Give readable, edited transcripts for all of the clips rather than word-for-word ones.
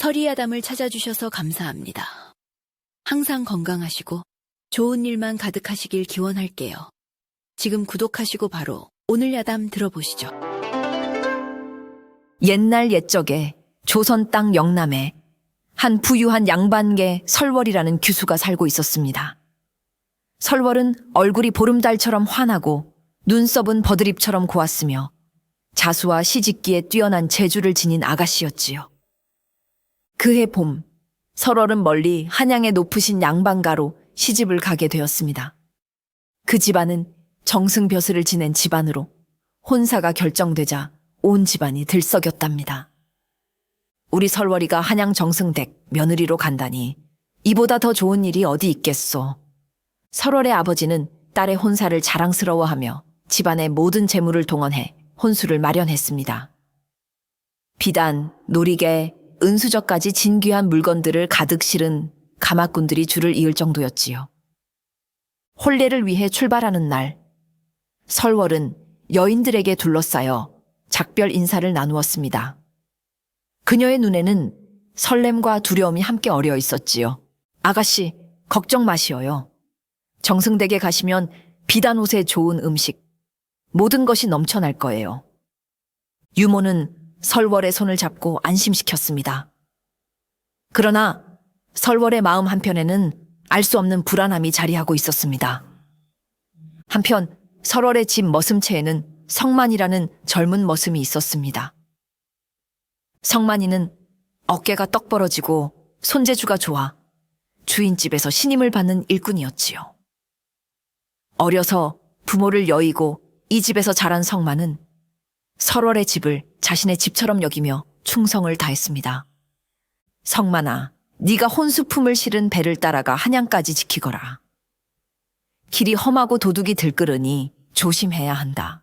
서리아담을 찾아주셔서 감사합니다. 항상 건강하시고 좋은 일만 가득하시길 기원할게요. 지금 구독하시고 바로 오늘 야담 들어보시죠. 옛날 옛적에 조선 땅 영남에 한 부유한 양반계 설월이라는 규수가 살고 있었습니다. 설월은 얼굴이 보름달처럼 환하고 눈썹은 버드립처럼 고왔으며 자수와 시집기에 뛰어난 재주를 지닌 아가씨였지요. 그해 봄, 설월은 멀리 한양의 높으신 양반가로 시집을 가게 되었습니다. 그 집안은 정승벼슬을 지낸 집안으로 혼사가 결정되자 온 집안이 들썩였답니다. 우리 설월이가 한양 정승댁 며느리로 간다니 이보다 더 좋은 일이 어디 있겠소. 설월의 아버지는 딸의 혼사를 자랑스러워하며 집안의 모든 재물을 동원해 혼수를 마련했습니다. 비단, 놀이개, 은수저까지 진귀한 물건들을 가득 실은 가마꾼들이 줄을 이을 정도였지요. 혼례를 위해 출발하는 날, 설월은 여인들에게 둘러싸여 작별 인사를 나누었습니다. 그녀의 눈에는 설렘과 두려움이 함께 어려 있었지요. 아가씨, 걱정 마시어요. 정승댁에 가시면 비단 옷에 좋은 음식, 모든 것이 넘쳐날 거예요. 유모는 설월의 손을 잡고 안심시켰습니다. 그러나 설월의 마음 한편에는 알 수 없는 불안함이 자리하고 있었습니다. 한편 설월의 집 머슴채에는 성만이라는 젊은 머슴이 있었습니다. 성만이는 어깨가 떡 벌어지고 손재주가 좋아 주인집에서 신임을 받는 일꾼이었지요. 어려서 부모를 여의고 이 집에서 자란 성만은 설월의 집을 자신의 집처럼 여기며 충성을 다했습니다. 성만아, 네가 혼수품을 실은 배를 따라가 한양까지 지키거라. 길이 험하고 도둑이 들끓으니 조심해야 한다.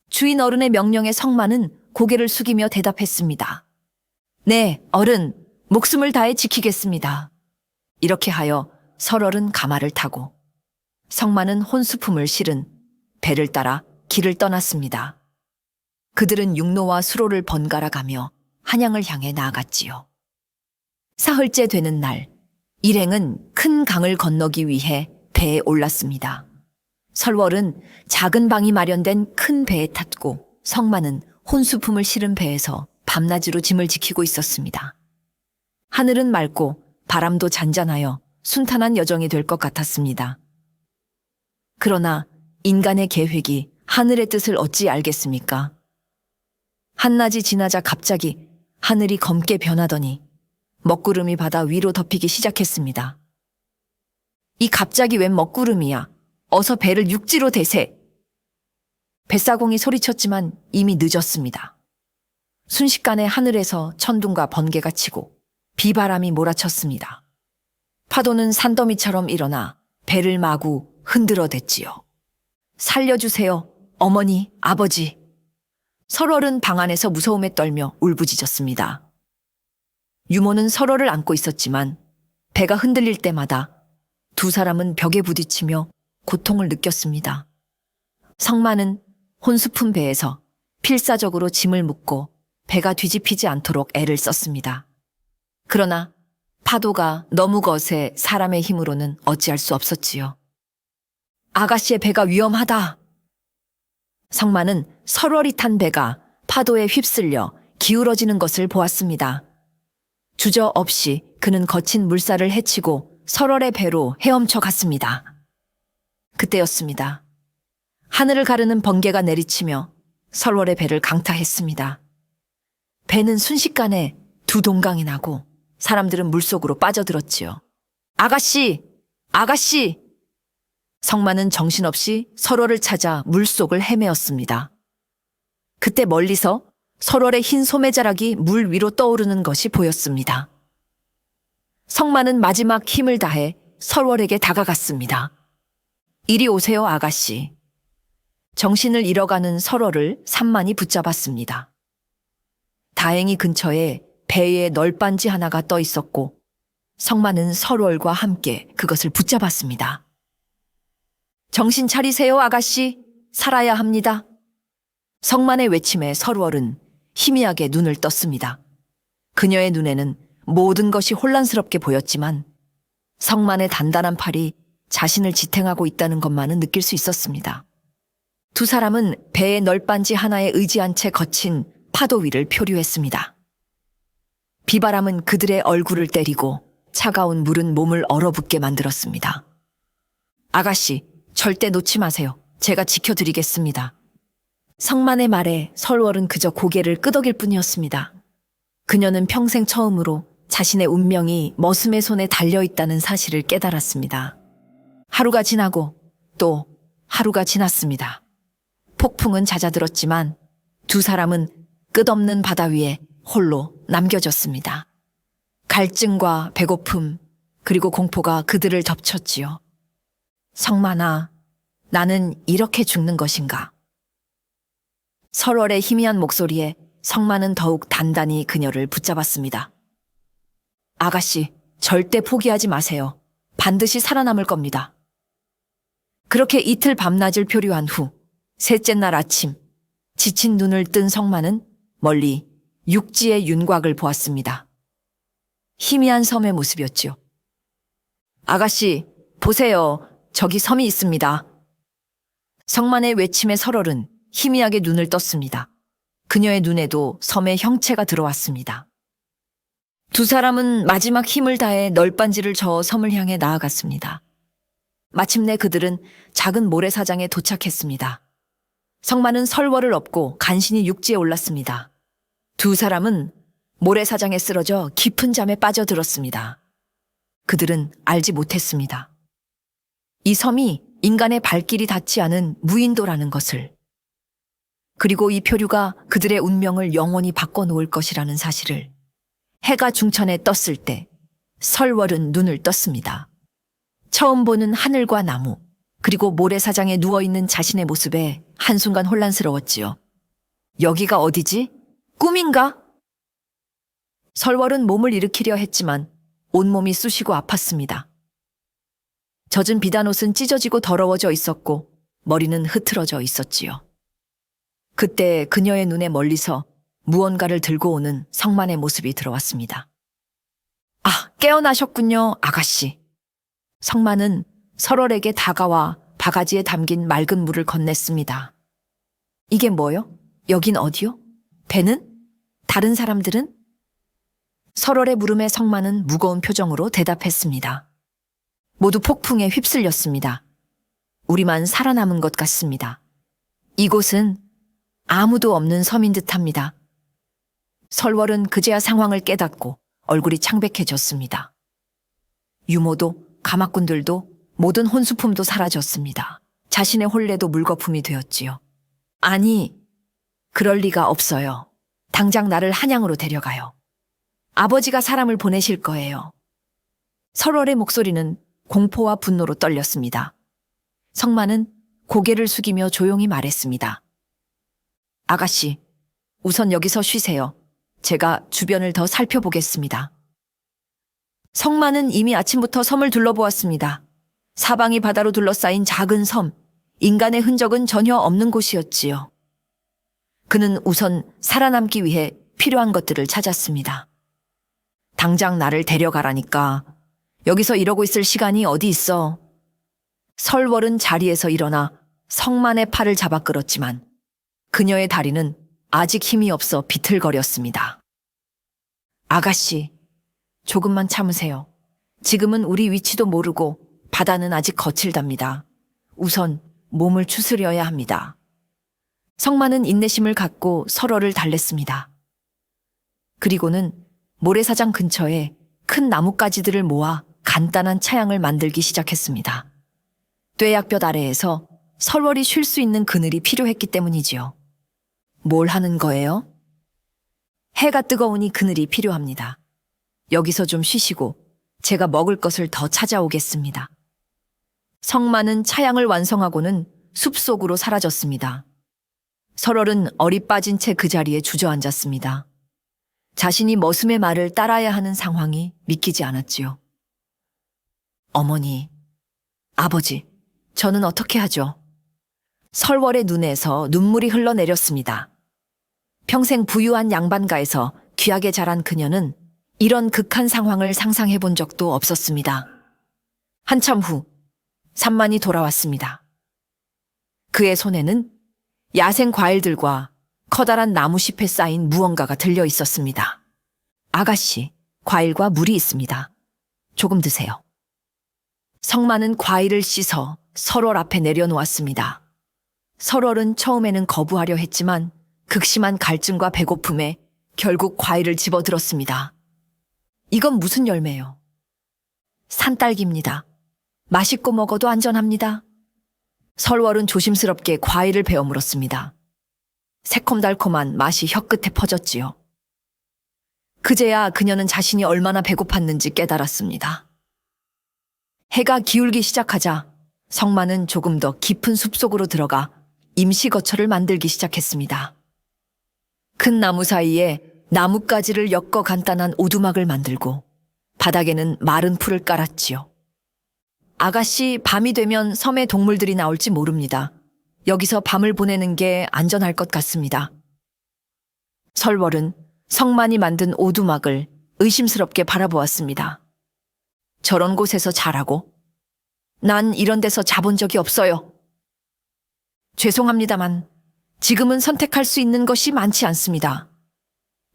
주인 어른의 명령에 성만은 고개를 숙이며 대답했습니다. 네, 어른, 목숨을 다해 지키겠습니다. 이렇게 하여 설월은 가마를 타고 성만은 혼수품을 실은 배를 따라 길을 떠났습니다. 그들은 육로와 수로를 번갈아 가며 한양을 향해 나아갔지요. 사흘째 되는 날, 일행은 큰 강을 건너기 위해 배에 올랐습니다. 설월은 작은 방이 마련된 큰 배에 탔고 성만은 혼수품을 실은 배에서 밤낮으로 짐을 지키고 있었습니다. 하늘은 맑고 바람도 잔잔하여 순탄한 여정이 될 것 같았습니다. 그러나 인간의 계획이 하늘의 뜻을 어찌 알겠습니까? 한낮이 지나자 갑자기 하늘이 검게 변하더니 먹구름이 바다 위로 덮이기 시작했습니다. 이 갑자기 웬 먹구름이야. 어서 배를 육지로 대세. 뱃사공이 소리쳤지만 이미 늦었습니다. 순식간에 하늘에서 천둥과 번개가 치고 비바람이 몰아쳤습니다. 파도는 산더미처럼 일어나 배를 마구 흔들어댔지요. 살려주세요, 어머니, 아버지. 설월은 방 안에서 무서움에 떨며 울부짖었습니다. 유모는 설월을 안고 있었지만 배가 흔들릴 때마다 두 사람은 벽에 부딪히며 고통을 느꼈습니다. 성만은 혼수품 배에서 필사적으로 짐을 묶고 배가 뒤집히지 않도록 애를 썼습니다. 그러나 파도가 너무 거세 사람의 힘으로는 어찌할 수 없었지요. 아가씨의 배가 위험하다. 성만은 설월이 탄 배가 파도에 휩쓸려 기울어지는 것을 보았습니다. 주저없이 그는 거친 물살을 헤치고 설월의 배로 헤엄쳐 갔습니다. 그때였습니다. 하늘을 가르는 번개가 내리치며 설월의 배를 강타했습니다. 배는 순식간에 두 동강이 나고 사람들은 물속으로 빠져들었지요. 아가씨! 아가씨! 성만은 정신없이 설월을 찾아 물속을 헤매었습니다. 그때 멀리서 설월의 흰 소매자락이 물 위로 떠오르는 것이 보였습니다. 성만은 마지막 힘을 다해 설월에게 다가갔습니다. 이리 오세요, 아가씨. 정신을 잃어가는 설월을 산만이 붙잡았습니다. 다행히 근처에 배에 널빤지 하나가 떠 있었고 성만은 설월과 함께 그것을 붙잡았습니다. 정신 차리세요, 아가씨. 살아야 합니다. 성만의 외침에 설월은 희미하게 눈을 떴습니다. 그녀의 눈에는 모든 것이 혼란스럽게 보였지만 성만의 단단한 팔이 자신을 지탱하고 있다는 것만은 느낄 수 있었습니다. 두 사람은 배의 널빤지 하나에 의지한 채 거친 파도 위를 표류했습니다. 비바람은 그들의 얼굴을 때리고 차가운 물은 몸을 얼어붙게 만들었습니다. 아가씨, 절대 놓지 마세요. 제가 지켜드리겠습니다. 성만의 말에 설월은 그저 고개를 끄덕일 뿐이었습니다. 그녀는 평생 처음으로 자신의 운명이 머슴의 손에 달려있다는 사실을 깨달았습니다. 하루가 지나고 또 하루가 지났습니다. 폭풍은 잦아들었지만 두 사람은 끝없는 바다 위에 홀로 남겨졌습니다. 갈증과 배고픔 그리고 공포가 그들을 덮쳤지요. 성만아, 나는 이렇게 죽는 것인가? 설월의 희미한 목소리에 성만은 더욱 단단히 그녀를 붙잡았습니다. 아가씨, 절대 포기하지 마세요. 반드시 살아남을 겁니다. 그렇게 이틀 밤낮을 표류한 후 셋째 날 아침, 지친 눈을 뜬 성만은 멀리 육지의 윤곽을 보았습니다. 희미한 섬의 모습이었지요. 아가씨, 보세요. 저기 섬이 있습니다. 성만의 외침에 설월은 희미하게 눈을 떴습니다. 그녀의 눈에도 섬의 형체가 들어왔습니다. 두 사람은 마지막 힘을 다해 널빤지를 저어 섬을 향해 나아갔습니다. 마침내 그들은 작은 모래사장에 도착했습니다. 성만은 설월을 업고 간신히 육지에 올랐습니다. 두 사람은 모래사장에 쓰러져 깊은 잠에 빠져들었습니다. 그들은 알지 못했습니다. 이 섬이 인간의 발길이 닿지 않은 무인도라는 것을, 그리고 이 표류가 그들의 운명을 영원히 바꿔놓을 것이라는 사실을. 해가 중천에 떴을 때 설월은 눈을 떴습니다. 처음 보는 하늘과 나무, 그리고 모래사장에 누워있는 자신의 모습에 한순간 혼란스러웠지요. 여기가 어디지? 꿈인가? 설월은 몸을 일으키려 했지만 온몸이 쑤시고 아팠습니다. 젖은 비단옷은 찢어지고 더러워져 있었고 머리는 흐트러져 있었지요. 그때 그녀의 눈에 멀리서 무언가를 들고 오는 성만의 모습이 들어왔습니다. 아, 깨어나셨군요, 아가씨. 성만은 설월에게 다가와 바가지에 담긴 맑은 물을 건넸습니다. 이게 뭐요? 여긴 어디요? 배는? 다른 사람들은? 설월의 물음에 성만은 무거운 표정으로 대답했습니다. 모두 폭풍에 휩쓸렸습니다. 우리만 살아남은 것 같습니다. 이곳은 아무도 없는 섬인 듯합니다. 설월은 그제야 상황을 깨닫고 얼굴이 창백해졌습니다. 유모도 가마꾼들도 모든 혼수품도 사라졌습니다. 자신의 혼례도 물거품이 되었지요. 아니, 그럴 리가 없어요. 당장 나를 한양으로 데려가요. 아버지가 사람을 보내실 거예요. 설월의 목소리는 공포와 분노로 떨렸습니다. 성만은 고개를 숙이며 조용히 말했습니다. 아가씨, 우선 여기서 쉬세요. 제가 주변을 더 살펴보겠습니다. 성만은 이미 아침부터 섬을 둘러보았습니다. 사방이 바다로 둘러싸인 작은 섬, 인간의 흔적은 전혀 없는 곳이었지요. 그는 우선 살아남기 위해 필요한 것들을 찾았습니다. 당장 나를 데려가라니까. 여기서 이러고 있을 시간이 어디 있어. 설월은 자리에서 일어나 성만의 팔을 잡아 끌었지만 그녀의 다리는 아직 힘이 없어 비틀거렸습니다. 아가씨, 조금만 참으세요. 지금은 우리 위치도 모르고 바다는 아직 거칠답니다. 우선 몸을 추스려야 합니다. 성만은 인내심을 갖고 설월을 달랬습니다. 그리고는 모래사장 근처에 큰 나뭇가지들을 모아 간단한 차양을 만들기 시작했습니다. 뙤약볕 아래에서 설월이 쉴 수 있는 그늘이 필요했기 때문이지요. 뭘 하는 거예요? 해가 뜨거우니 그늘이 필요합니다. 여기서 좀 쉬시고 제가 먹을 것을 더 찾아오겠습니다. 성만은 차양을 완성하고는 숲속으로 사라졌습니다. 설월은 얼이 빠진 채 그 자리에 주저앉았습니다. 자신이 머슴의 말을 따라야 하는 상황이 믿기지 않았지요. 어머니, 아버지, 저는 어떻게 하죠? 설월의 눈에서 눈물이 흘러내렸습니다. 평생 부유한 양반가에서 귀하게 자란 그녀는 이런 극한 상황을 상상해 본 적도 없었습니다. 한참 후 산만이 돌아왔습니다. 그의 손에는 야생 과일들과 커다란 나무잎에 쌓인 무언가가 들려 있었습니다. 아가씨, 과일과 물이 있습니다. 조금 드세요. 성만은 과일을 씻어 설월 앞에 내려놓았습니다. 설월은 처음에는 거부하려 했지만 극심한 갈증과 배고픔에 결국 과일을 집어들었습니다. 이건 무슨 열매요? 산딸기입니다. 맛있고 먹어도 안전합니다. 설월은 조심스럽게 과일을 베어 물었습니다. 새콤달콤한 맛이 혀끝에 퍼졌지요. 그제야 그녀는 자신이 얼마나 배고팠는지 깨달았습니다. 해가 기울기 시작하자 성만은 조금 더 깊은 숲속으로 들어가 임시 거처를 만들기 시작했습니다. 큰 나무 사이에 나뭇가지를 엮어 간단한 오두막을 만들고 바닥에는 마른 풀을 깔았지요. 아가씨, 밤이 되면 섬에 동물들이 나올지 모릅니다. 여기서 밤을 보내는 게 안전할 것 같습니다. 설월은 성만이 만든 오두막을 의심스럽게 바라보았습니다. 저런 곳에서 자라고? 난 이런 데서 자본 적이 없어요. 죄송합니다만 지금은 선택할 수 있는 것이 많지 않습니다.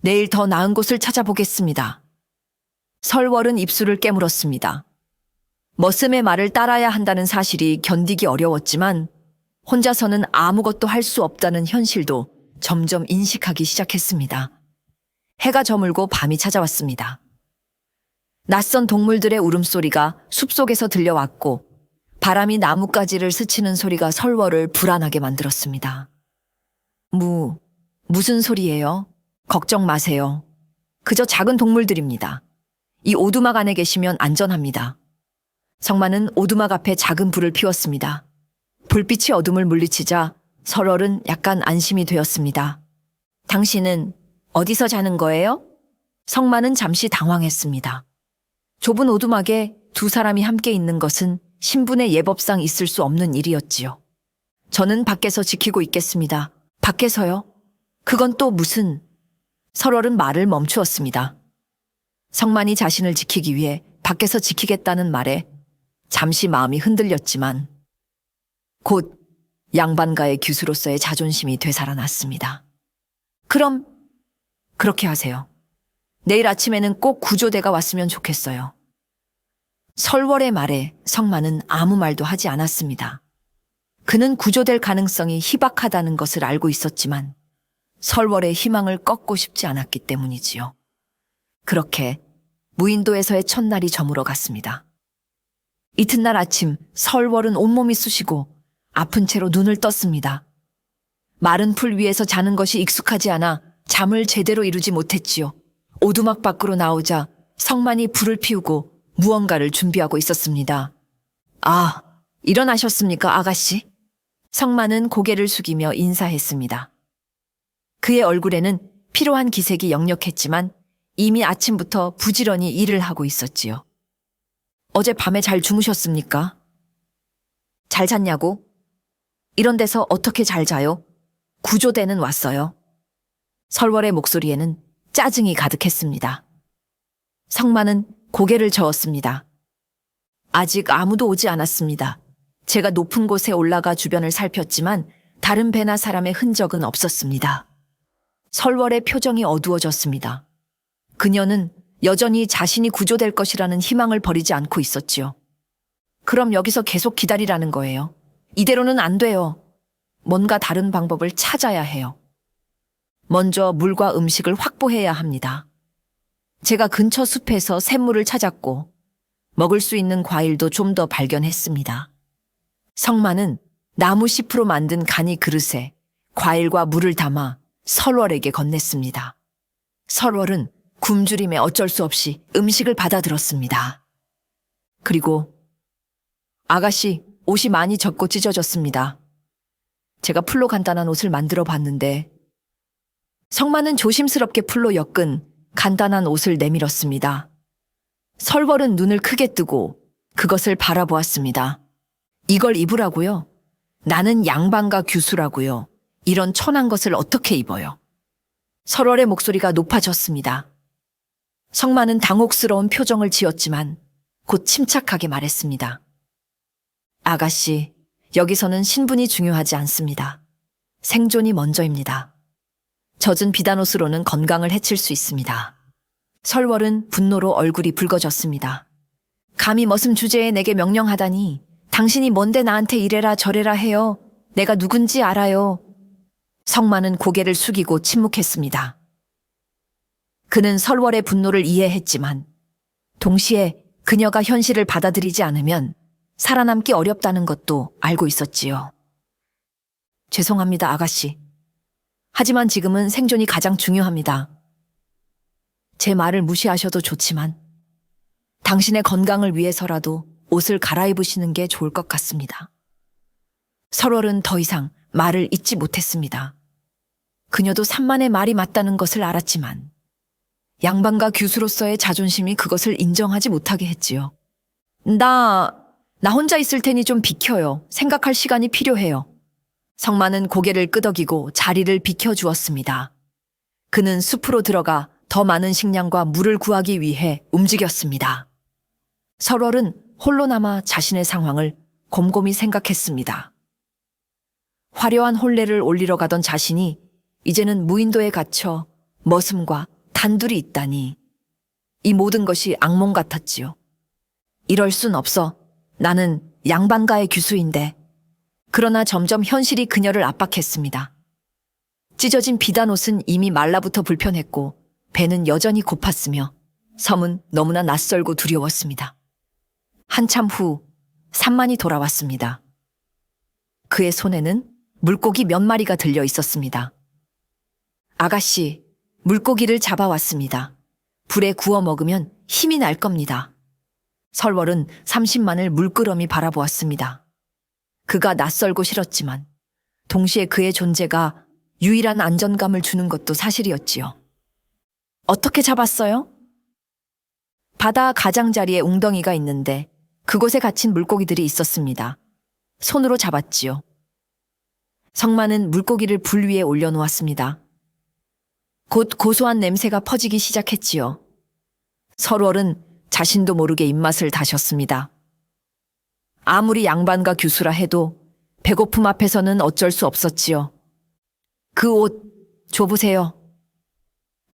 내일 더 나은 곳을 찾아보겠습니다. 설월은 입술을 깨물었습니다. 머슴의 말을 따라야 한다는 사실이 견디기 어려웠지만 혼자서는 아무것도 할 수 없다는 현실도 점점 인식하기 시작했습니다. 해가 저물고 밤이 찾아왔습니다. 낯선 동물들의 울음소리가 숲속에서 들려왔고 바람이 나뭇가지를 스치는 소리가 설월을 불안하게 만들었습니다. 무슨 소리예요? 걱정 마세요. 그저 작은 동물들입니다. 이 오두막 안에 계시면 안전합니다. 성만은 오두막 앞에 작은 불을 피웠습니다. 불빛이 어둠을 물리치자 설월은 약간 안심이 되었습니다. 당신은 어디서 자는 거예요? 성만은 잠시 당황했습니다. 좁은 오두막에 두 사람이 함께 있는 것은 신분의 예법상 있을 수 없는 일이었지요. 저는 밖에서 지키고 있겠습니다. 밖에서요? 그건 또 무슨... 설월은 말을 멈추었습니다. 성만이 자신을 지키기 위해 밖에서 지키겠다는 말에 잠시 마음이 흔들렸지만 곧 양반가의 규수로서의 자존심이 되살아났습니다. 그럼 그렇게 하세요. 내일 아침에는 꼭 구조대가 왔으면 좋겠어요. 설월의 말에 성만은 아무 말도 하지 않았습니다. 그는 구조될 가능성이 희박하다는 것을 알고 있었지만 설월의 희망을 꺾고 싶지 않았기 때문이지요. 그렇게 무인도에서의 첫날이 저물어 갔습니다. 이튿날 아침 설월은 온몸이 쑤시고 아픈 채로 눈을 떴습니다. 마른 풀 위에서 자는 것이 익숙하지 않아 잠을 제대로 이루지 못했지요. 오두막 밖으로 나오자 성만이 불을 피우고 무언가를 준비하고 있었습니다. 아, 일어나셨습니까, 아가씨? 성만은 고개를 숙이며 인사했습니다. 그의 얼굴에는 피로한 기색이 역력했지만 이미 아침부터 부지런히 일을 하고 있었지요. 어젯밤에 잘 주무셨습니까? 잘 잤냐고? 이런 데서 어떻게 잘 자요? 구조대는 왔어요. 설월의 목소리에는 짜증이 가득했습니다. 성만은 고개를 저었습니다. 아직 아무도 오지 않았습니다. 제가 높은 곳에 올라가 주변을 살폈지만 다른 배나 사람의 흔적은 없었습니다. 설월의 표정이 어두워졌습니다. 그녀는 여전히 자신이 구조될 것이라는 희망을 버리지 않고 있었지요. 그럼 여기서 계속 기다리라는 거예요. 이대로는 안 돼요. 뭔가 다른 방법을 찾아야 해요. 먼저 물과 음식을 확보해야 합니다. 제가 근처 숲에서 샘물을 찾았고 먹을 수 있는 과일도 좀 더 발견했습니다. 성만은 나무잎으로 만든 간이 그릇에 과일과 물을 담아 설월에게 건넸습니다. 설월은 굶주림에 어쩔 수 없이 음식을 받아들었습니다. 그리고 아가씨, 옷이 많이 젖고 찢어졌습니다. 제가 풀로 간단한 옷을 만들어 봤는데 성만은 조심스럽게 풀로 엮은 간단한 옷을 내밀었습니다. 설월은 눈을 크게 뜨고 그것을 바라보았습니다. 이걸 입으라고요? 나는 양반가 규수라고요. 이런 천한 것을 어떻게 입어요? 설월의 목소리가 높아졌습니다. 성만은 당혹스러운 표정을 지었지만 곧 침착하게 말했습니다. 아가씨, 여기서는 신분이 중요하지 않습니다. 생존이 먼저입니다. 젖은 비단옷으로는 건강을 해칠 수 있습니다. 설월은 분노로 얼굴이 붉어졌습니다. 감히 머슴 주제에 내게 명령하다니, 당신이 뭔데 나한테 이래라 저래라 해요. 내가 누군지 알아요. 성만은 고개를 숙이고 침묵했습니다. 그는 설월의 분노를 이해했지만 동시에 그녀가 현실을 받아들이지 않으면 살아남기 어렵다는 것도 알고 있었지요. 죄송합니다, 아가씨. 하지만 지금은 생존이 가장 중요합니다. 제 말을 무시하셔도 좋지만 당신의 건강을 위해서라도 옷을 갈아입으시는 게 좋을 것 같습니다. 설월은 더 이상 말을 잇지 못했습니다. 그녀도 산만의 말이 맞다는 것을 알았지만 양반과 교수로서의 자존심이 그것을 인정하지 못하게 했지요. 나 혼자 있을 테니 좀 비켜요. 생각할 시간이 필요해요. 성만은 고개를 끄덕이고 자리를 비켜주었습니다. 그는 숲으로 들어가 더 많은 식량과 물을 구하기 위해 움직였습니다. 설월은 홀로 남아 자신의 상황을 곰곰이 생각했습니다. 화려한 혼례를 올리러 가던 자신이 이제는 무인도에 갇혀 머슴과 단둘이 있다니, 이 모든 것이 악몽 같았지요. 이럴 순 없어. 나는 양반가의 규수인데. 그러나 점점 현실이 그녀를 압박했습니다. 찢어진 비단옷은 이미 말라붙어 불편했고 배는 여전히 고팠으며 섬은 너무나 낯설고 두려웠습니다. 한참 후 산만이 돌아왔습니다. 그의 손에는 물고기 몇 마리가 들려 있었습니다. 아가씨, 물고기를 잡아왔습니다. 불에 구워 먹으면 힘이 날 겁니다. 설월은 30만을 물끄러미 바라보았습니다. 그가 낯설고 싫었지만 동시에 그의 존재가 유일한 안정감을 주는 것도 사실이었지요. 어떻게 잡았어요? 바다 가장자리에 웅덩이가 있는데 그곳에 갇힌 물고기들이 있었습니다. 손으로 잡았지요. 성만은 물고기를 불 위에 올려놓았습니다. 곧 고소한 냄새가 퍼지기 시작했지요. 설월은 자신도 모르게 입맛을 다셨습니다. 아무리 양반과 교수라 해도 배고픔 앞에서는 어쩔 수 없었지요. 그 옷 줘보세요.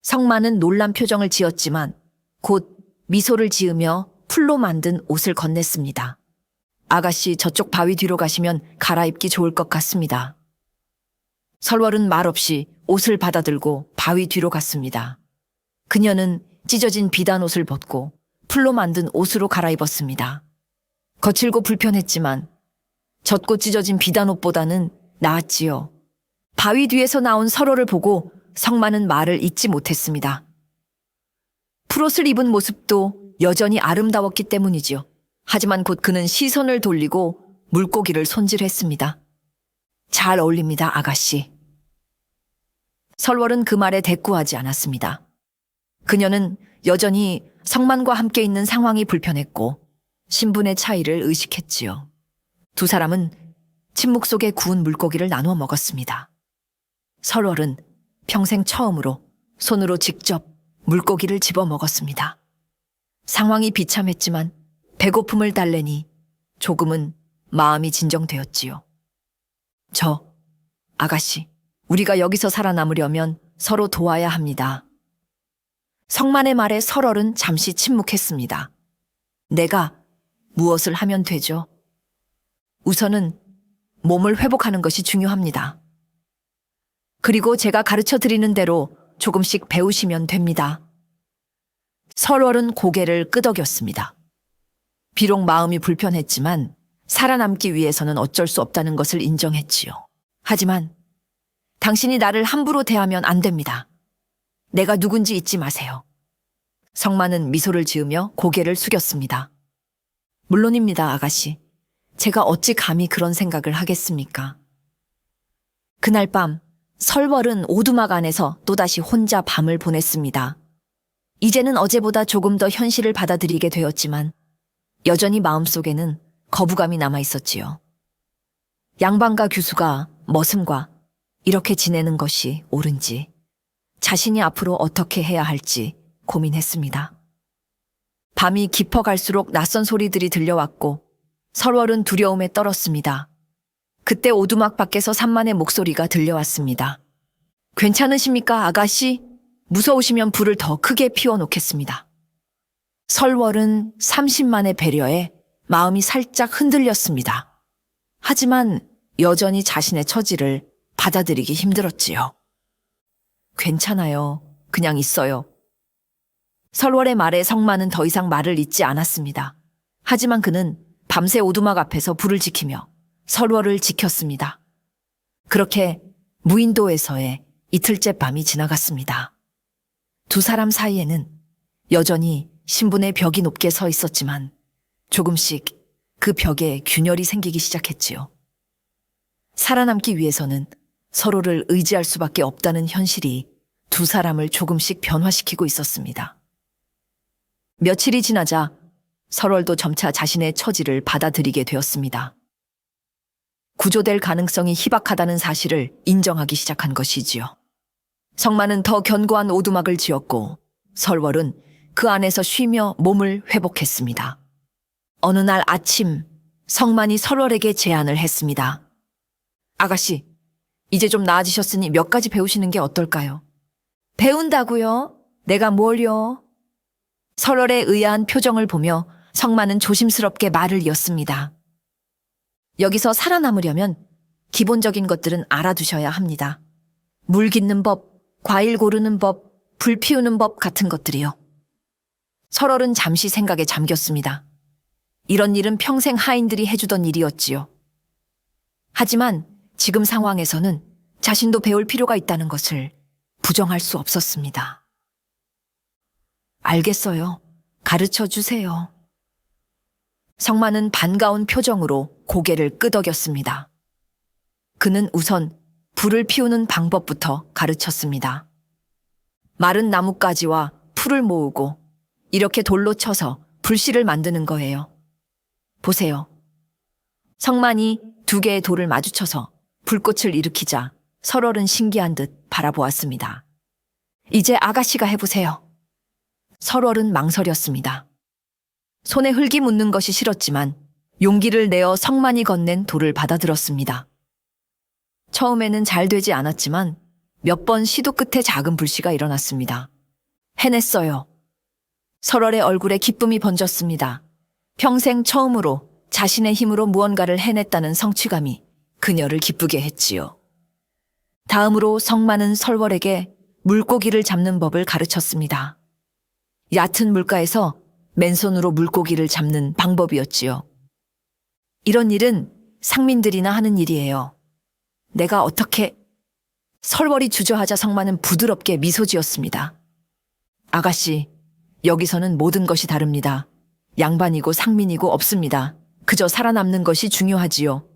성만은 놀란 표정을 지었지만 곧 미소를 지으며 풀로 만든 옷을 건넸습니다. 아가씨, 저쪽 바위 뒤로 가시면 갈아입기 좋을 것 같습니다. 설월은 말없이 옷을 받아들고 바위 뒤로 갔습니다. 그녀는 찢어진 비단옷을 벗고 풀로 만든 옷으로 갈아입었습니다. 거칠고 불편했지만 젖고 찢어진 비단옷보다는 나았지요. 바위 뒤에서 나온 설월을 보고 성만은 말을 잇지 못했습니다. 풀옷을 입은 모습도 여전히 아름다웠기 때문이지요. 하지만 곧 그는 시선을 돌리고 물고기를 손질했습니다. 잘 어울립니다, 아가씨. 설월은 그 말에 대꾸하지 않았습니다. 그녀는 여전히 성만과 함께 있는 상황이 불편했고 신분의 차이를 의식했지요. 두 사람은 침묵 속에 구운 물고기를 나누어 먹었습니다. 설월은 평생 처음으로 손으로 직접 물고기를 집어 먹었습니다. 상황이 비참했지만 배고픔을 달래니 조금은 마음이 진정되었지요. 아가씨, 우리가 여기서 살아남으려면 서로 도와야 합니다. 성만의 말에 설월은 잠시 침묵했습니다. 내가 무엇을 하면 되죠? 우선은 몸을 회복하는 것이 중요합니다. 그리고 제가 가르쳐 드리는 대로 조금씩 배우시면 됩니다. 설월은 고개를 끄덕였습니다. 비록 마음이 불편했지만 살아남기 위해서는 어쩔 수 없다는 것을 인정했지요. 하지만 당신이 나를 함부로 대하면 안 됩니다. 내가 누군지 잊지 마세요. 성만은 미소를 지으며 고개를 숙였습니다. 물론입니다, 아가씨. 제가 어찌 감히 그런 생각을 하겠습니까? 그날 밤 설월은 오두막 안에서 또다시 혼자 밤을 보냈습니다. 이제는 어제보다 조금 더 현실을 받아들이게 되었지만 여전히 마음속에는 거부감이 남아있었지요. 양반과 규수가 머슴과 이렇게 지내는 것이 옳은지, 자신이 앞으로 어떻게 해야 할지 고민했습니다. 밤이 깊어갈수록 낯선 소리들이 들려왔고 설월은 두려움에 떨었습니다. 그때 오두막 밖에서 산만의 목소리가 들려왔습니다. 괜찮으십니까, 아가씨? 무서우시면 불을 더 크게 피워놓겠습니다. 설월은 30만의 배려에 마음이 살짝 흔들렸습니다. 하지만 여전히 자신의 처지를 받아들이기 힘들었지요. 괜찮아요. 그냥 있어요. 설월의 말에 성만은 더 이상 말을 잇지 않았습니다. 하지만 그는 밤새 오두막 앞에서 불을 지키며 설월을 지켰습니다. 그렇게 무인도에서의 이틀째 밤이 지나갔습니다. 두 사람 사이에는 여전히 신분의 벽이 높게 서 있었지만 조금씩 그 벽에 균열이 생기기 시작했지요. 살아남기 위해서는 서로를 의지할 수밖에 없다는 현실이 두 사람을 조금씩 변화시키고 있었습니다. 며칠이 지나자 설월도 점차 자신의 처지를 받아들이게 되었습니다. 구조될 가능성이 희박하다는 사실을 인정하기 시작한 것이지요. 성만은 더 견고한 오두막을 지었고 설월은 그 안에서 쉬며 몸을 회복했습니다. 어느 날 아침 성만이 설월에게 제안을 했습니다. 아가씨, 이제 좀 나아지셨으니 몇 가지 배우시는 게 어떨까요? 배운다고요? 내가 뭘요? 설월의 의아한 표정을 보며 성만은 조심스럽게 말을 이었습니다. 여기서 살아남으려면 기본적인 것들은 알아두셔야 합니다. 물 깃는 법, 과일 고르는 법, 불 피우는 법 같은 것들이요. 설월은 잠시 생각에 잠겼습니다. 이런 일은 평생 하인들이 해주던 일이었지요. 하지만 지금 상황에서는 자신도 배울 필요가 있다는 것을 부정할 수 없었습니다. 알겠어요. 가르쳐 주세요. 성만은 반가운 표정으로 고개를 끄덕였습니다. 그는 우선 불을 피우는 방법부터 가르쳤습니다. 마른 나뭇가지와 풀을 모으고 이렇게 돌로 쳐서 불씨를 만드는 거예요. 보세요. 성만이 두 개의 돌을 마주쳐서 불꽃을 일으키자 설월은 신기한 듯 바라보았습니다. 이제 아가씨가 해보세요. 설월은 망설였습니다. 손에 흙이 묻는 것이 싫었지만 용기를 내어 성만이 건넨 돌을 받아들었습니다. 처음에는 잘 되지 않았지만 몇 번 시도 끝에 작은 불씨가 일어났습니다. 해냈어요. 설월의 얼굴에 기쁨이 번졌습니다. 평생 처음으로 자신의 힘으로 무언가를 해냈다는 성취감이 그녀를 기쁘게 했지요. 다음으로 성만은 설월에게 물고기를 잡는 법을 가르쳤습니다. 얕은 물가에서 맨손으로 물고기를 잡는 방법이었지요. 이런 일은 상민들이나 하는 일이에요. 내가 어떻게... 설월이 주저하자 성만은 부드럽게 미소 지었습니다. 아가씨, 여기서는 모든 것이 다릅니다. 양반이고 상민이고 없습니다. 그저 살아남는 것이 중요하지요.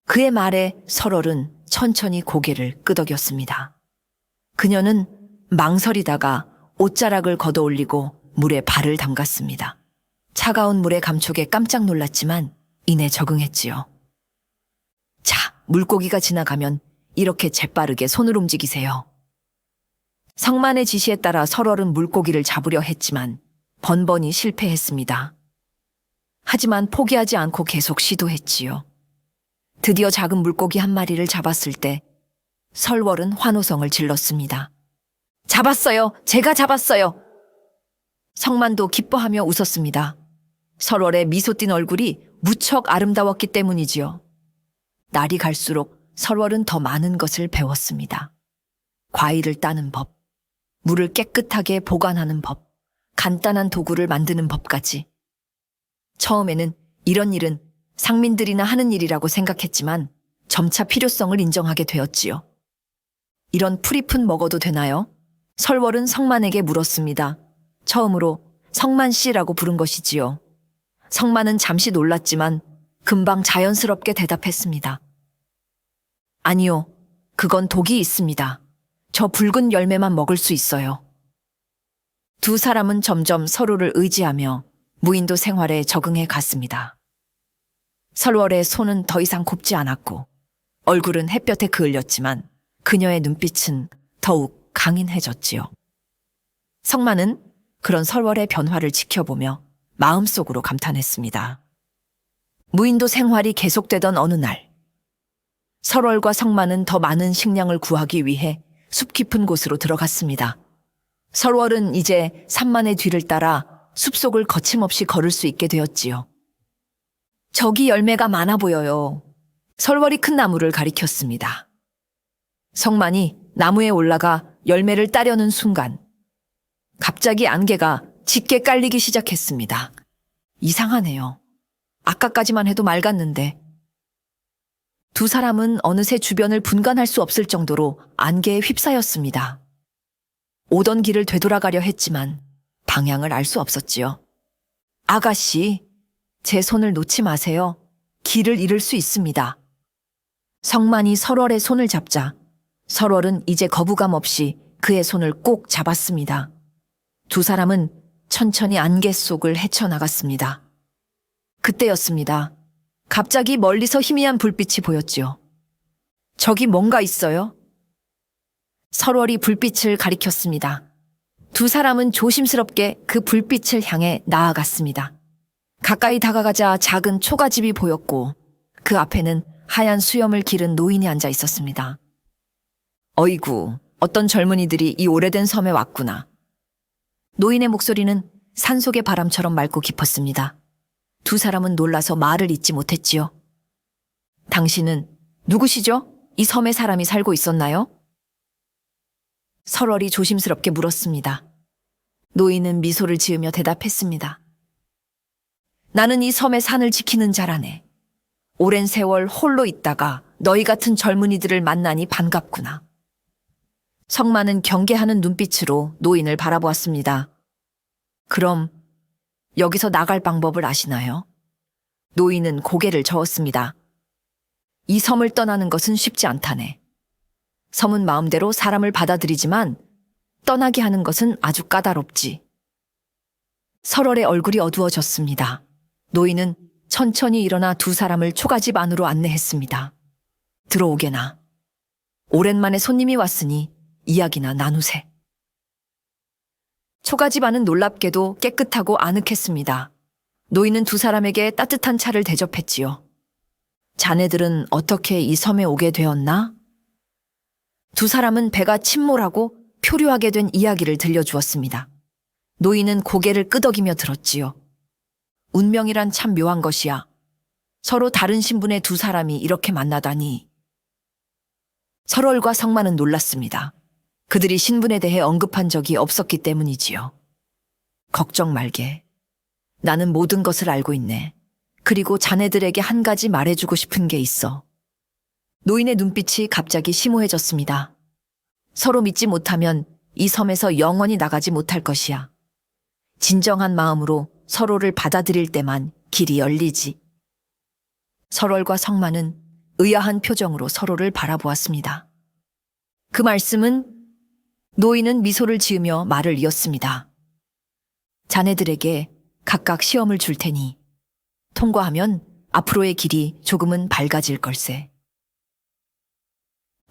그의 말에 설월은 천천히 고개를 끄덕였습니다. 그녀는 망설이다가 옷자락을 걷어올리고 물에 발을 담갔습니다. 차가운 물의 감촉에 깜짝 놀랐지만 이내 적응했지요. 자, 물고기가 지나가면 이렇게 재빠르게 손을 움직이세요. 성만의 지시에 따라 설월은 물고기를 잡으려 했지만 번번이 실패했습니다. 하지만 포기하지 않고 계속 시도했지요. 드디어 작은 물고기 한 마리를 잡았을 때 설월은 환호성을 질렀습니다. 잡았어요! 제가 잡았어요! 성만도 기뻐하며 웃었습니다. 설월의 미소 띤 얼굴이 무척 아름다웠기 때문이지요. 날이 갈수록 설월은 더 많은 것을 배웠습니다. 과일을 따는 법, 물을 깨끗하게 보관하는 법, 간단한 도구를 만드는 법까지. 처음에는 이런 일은 상민들이나 하는 일이라고 생각했지만 점차 필요성을 인정하게 되었지요. 이런 풀잎은 먹어도 되나요? 설월은 성만에게 물었습니다. 처음으로 성만 씨라고 부른 것이지요. 성만은 잠시 놀랐지만 금방 자연스럽게 대답했습니다. 아니요, 그건 독이 있습니다. 저 붉은 열매만 먹을 수 있어요. 두 사람은 점점 서로를 의지하며 무인도 생활에 적응해 갔습니다. 설월의 손은 더 이상 곱지 않았고 얼굴은 햇볕에 그을렸지만 그녀의 눈빛은 더욱 강인해졌지요. 성만은 그런 설월의 변화를 지켜보며 마음속으로 감탄했습니다. 무인도 생활이 계속되던 어느 날, 설월과 성만은 더 많은 식량을 구하기 위해 숲 깊은 곳으로 들어갔습니다. 설월은 이제 산만의 뒤를 따라 숲속을 거침없이 걸을 수 있게 되었지요. 저기 열매가 많아 보여요. 설월이 큰 나무를 가리켰습니다. 성만이 나무에 올라가 열매를 따려는 순간 갑자기 안개가 짙게 깔리기 시작했습니다. 이상하네요. 아까까지만 해도 맑았는데. 두 사람은 어느새 주변을 분간할 수 없을 정도로 안개에 휩싸였습니다. 오던 길을 되돌아가려 했지만 방향을 알 수 없었지요. 아가씨, 제 손을 놓지 마세요. 길을 잃을 수 있습니다. 성만이 설월의 손을 잡자 설월은 이제 거부감 없이 그의 손을 꼭 잡았습니다. 두 사람은 천천히 안개 속을 헤쳐나갔습니다. 그때였습니다. 갑자기 멀리서 희미한 불빛이 보였지요. 저기 뭔가 있어요? 설월이 불빛을 가리켰습니다. 두 사람은 조심스럽게 그 불빛을 향해 나아갔습니다. 가까이 다가가자 작은 초가집이 보였고 그 앞에는 하얀 수염을 기른 노인이 앉아 있었습니다. 어이구, 어떤 젊은이들이 이 오래된 섬에 왔구나. 노인의 목소리는 산속의 바람처럼 맑고 깊었습니다. 두 사람은 놀라서 말을 잇지 못했지요. 당신은 누구시죠? 이 섬에 사람이 살고 있었나요? 설월이 조심스럽게 물었습니다. 노인은 미소를 지으며 대답했습니다. 나는 이 섬의 산을 지키는 자라네. 오랜 세월 홀로 있다가 너희 같은 젊은이들을 만나니 반갑구나. 성만은 경계하는 눈빛으로 노인을 바라보았습니다. 그럼 여기서 나갈 방법을 아시나요? 노인은 고개를 저었습니다. 이 섬을 떠나는 것은 쉽지 않다네. 섬은 마음대로 사람을 받아들이지만 떠나게 하는 것은 아주 까다롭지. 설월의 얼굴이 어두워졌습니다. 노인은 천천히 일어나 두 사람을 초가집 안으로 안내했습니다. 들어오게나. 오랜만에 손님이 왔으니 이야기나 나누세. 초가집 안은 놀랍게도 깨끗하고 아늑했습니다. 노인은 두 사람에게 따뜻한 차를 대접했지요. 자네들은 어떻게 이 섬에 오게 되었나? 두 사람은 배가 침몰하고 표류하게 된 이야기를 들려주었습니다. 노인은 고개를 끄덕이며 들었지요. 운명이란 참 묘한 것이야. 서로 다른 신분의 두 사람이 이렇게 만나다니. 설월과 성만은 놀랐습니다. 그들이 신분에 대해 언급한 적이 없었기 때문이지요. 걱정 말게. 나는 모든 것을 알고 있네. 그리고 자네들에게 한 가지 말해주고 싶은 게 있어. 노인의 눈빛이 갑자기 심오해졌습니다. 서로 믿지 못하면 이 섬에서 영원히 나가지 못할 것이야. 진정한 마음으로 서로를 받아들일 때만 길이 열리지. 설월과 성만은 의아한 표정으로 서로를 바라보았습니다. 그 말씀은 노인은 미소를 지으며 말을 이었습니다. 자네들에게 각각 시험을 줄 테니 통과하면 앞으로의 길이 조금은 밝아질 걸세.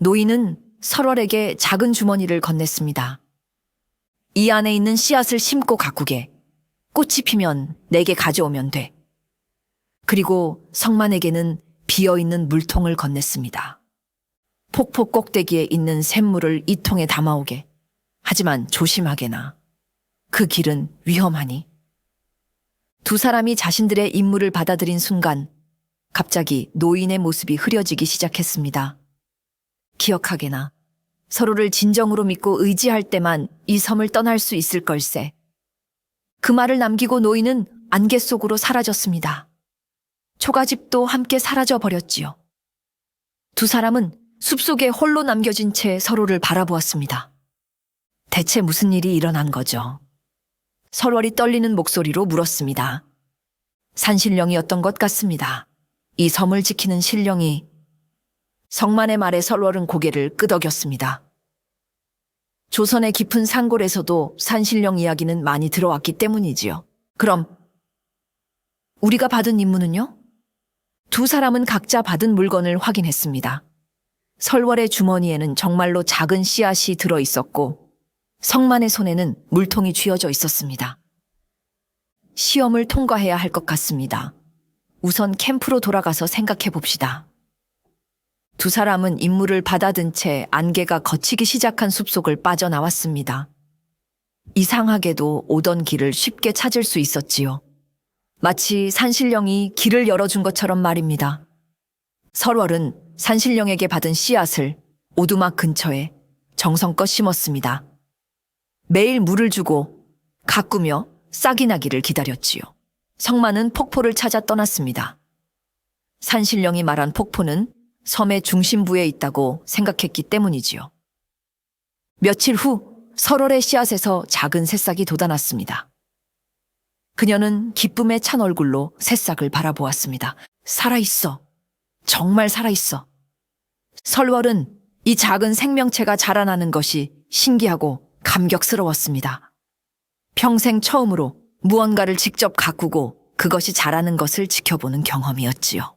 노인은 설월에게 작은 주머니를 건넸습니다. 이 안에 있는 씨앗을 심고 가꾸게. 꽃이 피면 내게 가져오면 돼. 그리고 성만에게는 비어있는 물통을 건넸습니다. 폭포 꼭대기에 있는 샘물을 이 통에 담아오게. 하지만 조심하게나. 그 길은 위험하니. 두 사람이 자신들의 임무를 받아들인 순간 갑자기 노인의 모습이 흐려지기 시작했습니다. 기억하게나. 서로를 진정으로 믿고 의지할 때만 이 섬을 떠날 수 있을 걸세. 그 말을 남기고 노인은 안개 속으로 사라졌습니다. 초가집도 함께 사라져 버렸지요. 두 사람은 숲속에 홀로 남겨진 채 서로를 바라보았습니다. 대체 무슨 일이 일어난 거죠? 설월이 떨리는 목소리로 물었습니다. 산신령이었던 것 같습니다. 이 섬을 지키는 신령이. 성만의 말에 설월은 고개를 끄덕였습니다. 조선의 깊은 산골에서도 산신령 이야기는 많이 들어왔기 때문이지요. 그럼 우리가 받은 임무는요? 두 사람은 각자 받은 물건을 확인했습니다. 설월의 주머니에는 정말로 작은 씨앗이 들어 있었고 성만의 손에는 물통이 쥐어져 있었습니다. 시험을 통과해야 할 것 같습니다. 우선 캠프로 돌아가서 생각해 봅시다. 두 사람은 임무를 받아든 채 안개가 걷히기 시작한 숲속을 빠져나왔습니다. 이상하게도 오던 길을 쉽게 찾을 수 있었지요. 마치 산신령이 길을 열어준 것처럼 말입니다. 설월은 산신령에게 받은 씨앗을 오두막 근처에 정성껏 심었습니다. 매일 물을 주고 가꾸며 싹이 나기를 기다렸지요. 성만은 폭포를 찾아 떠났습니다. 산신령이 말한 폭포는 섬의 중심부에 있다고 생각했기 때문이지요. 며칠 후 설월의 씨앗에서 작은 새싹이 돋아났습니다. 그녀는 기쁨에 찬 얼굴로 새싹을 바라보았습니다. 살아있어. 정말 살아있어. 설월은 이 작은 생명체가 자라나는 것이 신기하고 감격스러웠습니다. 평생 처음으로 무언가를 직접 가꾸고 그것이 자라는 것을 지켜보는 경험이었지요.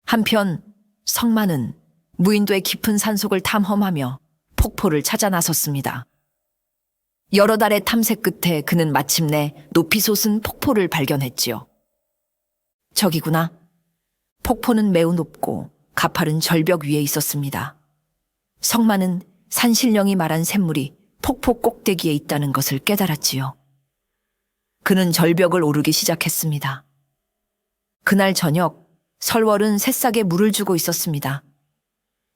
한편 성만은 무인도의 깊은 산속을 탐험하며 폭포를 찾아 나섰습니다. 여러 달의 탐색 끝에 그는 마침내 높이 솟은 폭포를 발견했지요. 저기구나. 폭포는 매우 높고 가파른 절벽 위에 있었습니다. 성만은 산신령이 말한 샘물이 폭포 꼭대기에 있다는 것을 깨달았지요. 그는 절벽을 오르기 시작했습니다. 그날 저녁 설월은 새싹에 물을 주고 있었습니다.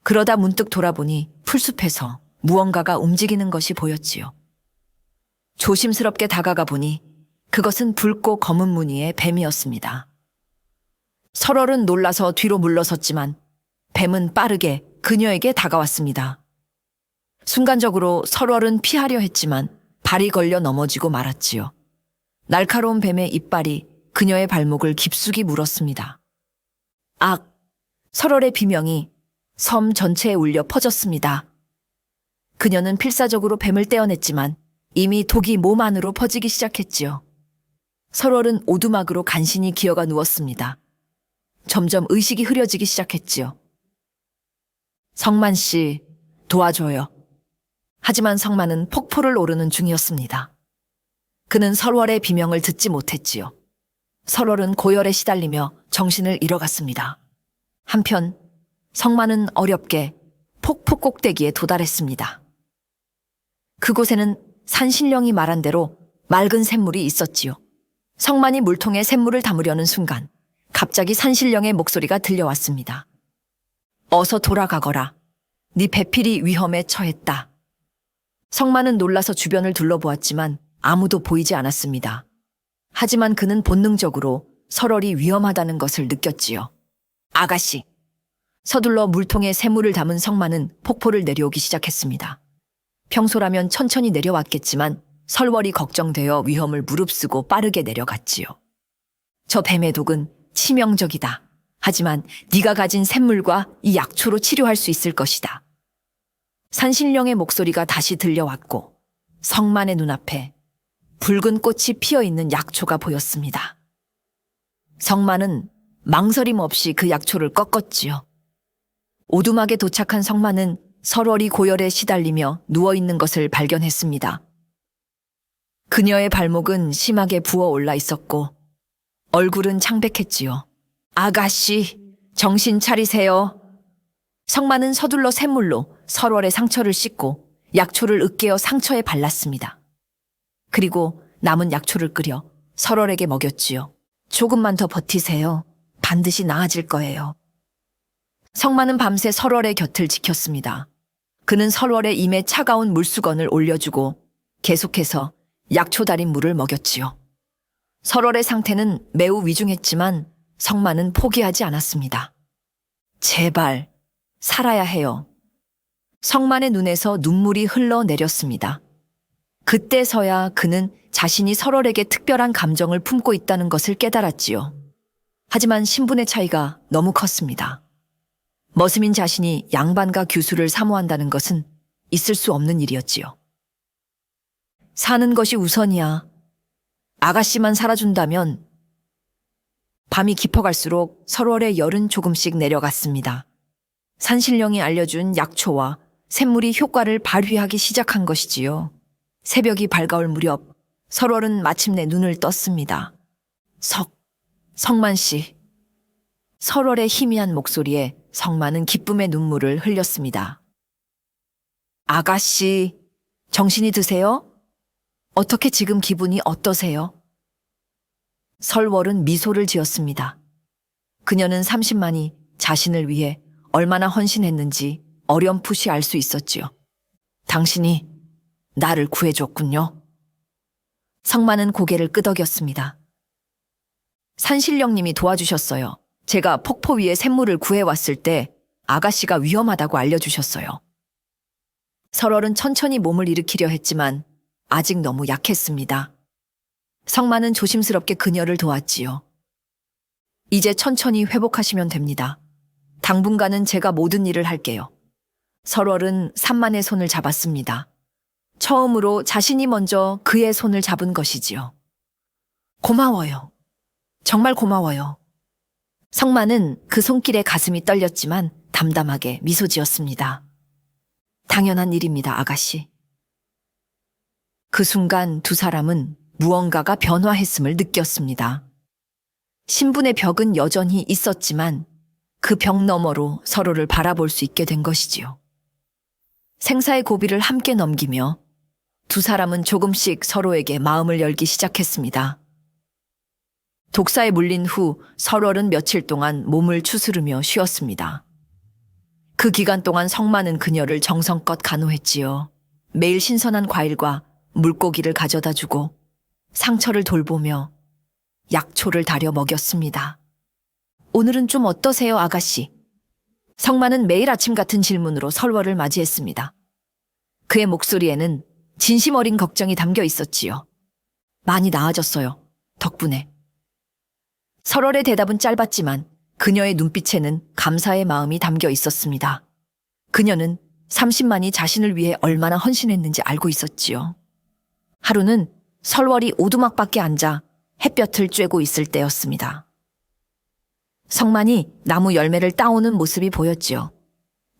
그러다 문득 돌아보니 풀숲에서 무언가가 움직이는 것이 보였지요. 조심스럽게 다가가 보니 그것은 붉고 검은 무늬의 뱀이었습니다. 설월은 놀라서 뒤로 물러섰지만 뱀은 빠르게 그녀에게 다가왔습니다. 순간적으로 설월은 피하려 했지만 발이 걸려 넘어지고 말았지요. 날카로운 뱀의 이빨이 그녀의 발목을 깊숙이 물었습니다. 악! 설월의 비명이 섬 전체에 울려 퍼졌습니다. 그녀는 필사적으로 뱀을 떼어냈지만 이미 독이 몸 안으로 퍼지기 시작했지요. 설월은 오두막으로 간신히 기어가 누웠습니다. 점점 의식이 흐려지기 시작했지요. 성만 씨, 도와줘요. 하지만 성만은 폭포를 오르는 중이었습니다. 그는 설월의 비명을 듣지 못했지요. 설월은 고열에 시달리며 정신을 잃어갔습니다. 한편 성만은 어렵게 폭포 꼭대기에 도달했습니다. 그곳에는 산신령이 말한 대로 맑은 샘물이 있었지요. 성만이 물통에 샘물을 담으려는 순간 갑자기 산신령의 목소리가 들려왔습니다. 어서 돌아가거라. 네 배필이 위험에 처했다. 성만은 놀라서 주변을 둘러보았지만 아무도 보이지 않았습니다. 하지만 그는 본능적으로 설월이 위험하다는 것을 느꼈지요. 아가씨. 서둘러 물통에 샘물을 담은 성만은 폭포를 내려오기 시작했습니다. 평소라면 천천히 내려왔겠지만 설월이 걱정되어 위험을 무릅쓰고 빠르게 내려갔지요. 저 뱀의 독은 치명적이다. 하지만 네가 가진 샘물과 이 약초로 치료할 수 있을 것이다. 산신령의 목소리가 다시 들려왔고 성만의 눈앞에 붉은 꽃이 피어있는 약초가 보였습니다. 성만은 망설임 없이 그 약초를 꺾었지요. 오두막에 도착한 성만은 설월이 고열에 시달리며 누워있는 것을 발견했습니다. 그녀의 발목은 심하게 부어올라 있었고 얼굴은 창백했지요. 아가씨, 정신 차리세요. 성만은 서둘러 샘물로 설월의 상처를 씻고 약초를 으깨어 상처에 발랐습니다. 그리고 남은 약초를 끓여 설월에게 먹였지요. 조금만 더 버티세요. 반드시 나아질 거예요. 성만은 밤새 설월의 곁을 지켰습니다. 그는 설월의 임에 차가운 물수건을 올려주고 계속해서 약초 달인 물을 먹였지요. 설월의 상태는 매우 위중했지만 성만은 포기하지 않았습니다. 제발 살아야 해요. 성만의 눈에서 눈물이 흘러내렸습니다. 그때서야 그는 자신이 설월에게 특별한 감정을 품고 있다는 것을 깨달았지요. 하지만 신분의 차이가 너무 컸습니다. 머슴인 자신이 양반과 규수를 사모한다는 것은 있을 수 없는 일이었지요. 사는 것이 우선이야. 아가씨만 살아준다면. 밤이 깊어갈수록 설월의 열은 조금씩 내려갔습니다. 산신령이 알려준 약초와 샘물이 효과를 발휘하기 시작한 것이지요. 새벽이 밝아올 무렵 설월은 마침내 눈을 떴습니다. 성만 씨. 설월의 희미한 목소리에 성만은 기쁨의 눈물을 흘렸습니다. 아가씨, 정신이 드세요? 어떻게 지금 기분이 어떠세요? 설월은 미소를 지었습니다. 그녀는 30만이 자신을 위해 얼마나 헌신했는지 어렴풋이 알 수 있었지요. 당신이 나를 구해줬군요. 성만은 고개를 끄덕였습니다. 산신령님이 도와주셨어요. 제가 폭포 위에 샘물을 구해왔을 때 아가씨가 위험하다고 알려주셨어요. 설월은 천천히 몸을 일으키려 했지만 아직 너무 약했습니다. 성만은 조심스럽게 그녀를 도왔지요. 이제 천천히 회복하시면 됩니다. 당분간은 제가 모든 일을 할게요. 설월은 산만의 손을 잡았습니다. 처음으로 자신이 먼저 그의 손을 잡은 것이지요. 고마워요. 정말 고마워요. 성만은 그 손길에 가슴이 떨렸지만 담담하게 미소 지었습니다. 당연한 일입니다, 아가씨. 그 순간 두 사람은 무언가가 변화했음을 느꼈습니다. 신분의 벽은 여전히 있었지만 그 벽 너머로 서로를 바라볼 수 있게 된 것이지요. 생사의 고비를 함께 넘기며 두 사람은 조금씩 서로에게 마음을 열기 시작했습니다. 독사에 물린 후 설월은 며칠 동안 몸을 추스르며 쉬었습니다. 그 기간 동안 성만은 그녀를 정성껏 간호했지요. 매일 신선한 과일과 물고기를 가져다 주고 상처를 돌보며 약초를 다려 먹였습니다. 오늘은 좀 어떠세요, 아가씨? 성만은 매일 아침 같은 질문으로 설월을 맞이했습니다. 그의 목소리에는 진심 어린 걱정이 담겨 있었지요. 많이 나아졌어요. 덕분에. 설월의 대답은 짧았지만 그녀의 눈빛에는 감사의 마음이 담겨 있었습니다. 그녀는 30만이 자신을 위해 얼마나 헌신했는지 알고 있었지요. 하루는 설월이 오두막밖에 앉아 햇볕을 쬐고 있을 때였습니다. 성만이 나무 열매를 따오는 모습이 보였지요.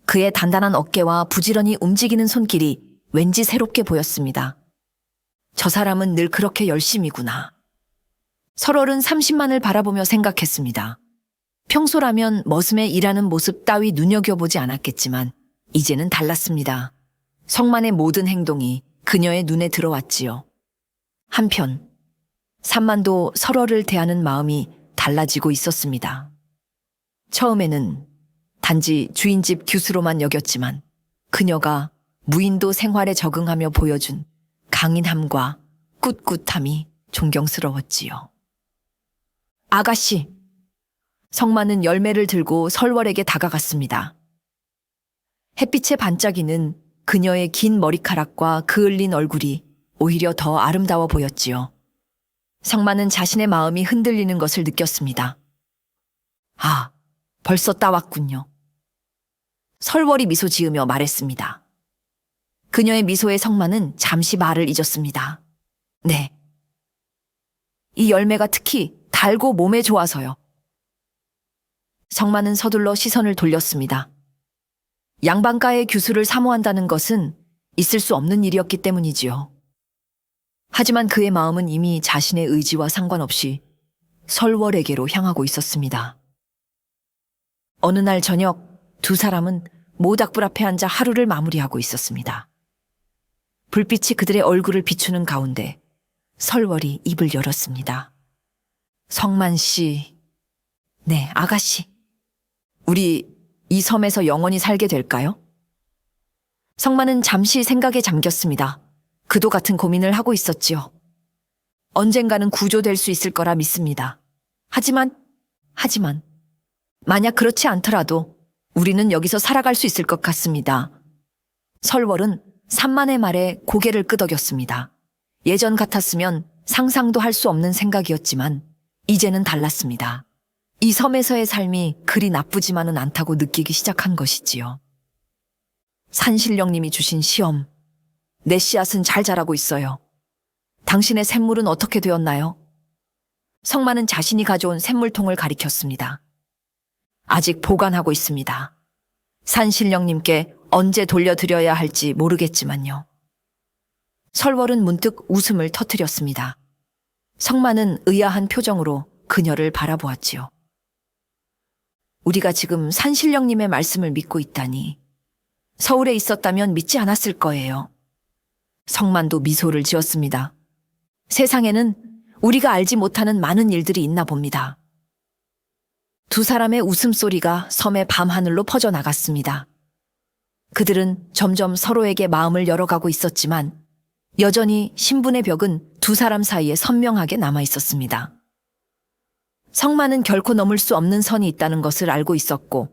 그의 단단한 어깨와 부지런히 움직이는 손길이 왠지 새롭게 보였습니다. 저 사람은 늘 그렇게 열심이구나. 설월은 30만을 바라보며 생각했습니다. 평소라면 머슴의 일하는 모습 따위 눈여겨보지 않았겠지만 이제는 달랐습니다. 성만의 모든 행동이 그녀의 눈에 들어왔지요. 한편 산만도 설월을 대하는 마음이 달라지고 있었습니다. 처음에는 단지 주인집 규수로만 여겼지만 그녀가 무인도 생활에 적응하며 보여준 강인함과 꿋꿋함이 존경스러웠지요. 아가씨! 성만은 열매를 들고 설월에게 다가갔습니다. 햇빛에 반짝이는 그녀의 긴 머리카락과 그을린 얼굴이 오히려 더 아름다워 보였지요. 성만은 자신의 마음이 흔들리는 것을 느꼈습니다. 아, 벌써 따왔군요. 설월이 미소 지으며 말했습니다. 그녀의 미소에 성만은 잠시 말을 잊었습니다. 네. 이 열매가 특히 달고 몸에 좋아서요. 성만은 서둘러 시선을 돌렸습니다. 양반가의 규수를 사모한다는 것은 있을 수 없는 일이었기 때문이지요. 하지만 그의 마음은 이미 자신의 의지와 상관없이 설월에게로 향하고 있었습니다. 어느 날 저녁 두 사람은 모닥불 앞에 앉아 하루를 마무리하고 있었습니다. 불빛이 그들의 얼굴을 비추는 가운데 설월이 입을 열었습니다. 성만 씨. 네, 아가씨. 우리 이 섬에서 영원히 살게 될까요? 성만은 잠시 생각에 잠겼습니다. 그도 같은 고민을 하고 있었지요. 언젠가는 구조될 수 있을 거라 믿습니다. 하지만 만약 그렇지 않더라도 우리는 여기서 살아갈 수 있을 것 같습니다. 설월은 산만의 말에 고개를 끄덕였습니다. 예전 같았으면 상상도 할 수 없는 생각이었지만 이제는 달랐습니다. 이 섬에서의 삶이 그리 나쁘지만은 않다고 느끼기 시작한 것이지요. 산신령님이 주신 시험, 내 씨앗은 잘 자라고 있어요. 당신의 샘물은 어떻게 되었나요? 성만은 자신이 가져온 샘물통을 가리켰습니다. 아직 보관하고 있습니다. 산신령님께 언제 돌려드려야 할지 모르겠지만요. 설월은 문득 웃음을 터뜨렸습니다. 성만은 의아한 표정으로 그녀를 바라보았지요. 우리가 지금 산신령님의 말씀을 믿고 있다니 서울에 있었다면 믿지 않았을 거예요. 성만도 미소를 지었습니다. 세상에는 우리가 알지 못하는 많은 일들이 있나 봅니다. 두 사람의 웃음소리가 섬의 밤하늘로 퍼져나갔습니다. 그들은 점점 서로에게 마음을 열어가고 있었지만 여전히 신분의 벽은 두 사람 사이에 선명하게 남아 있었습니다. 성만은 결코 넘을 수 없는 선이 있다는 것을 알고 있었고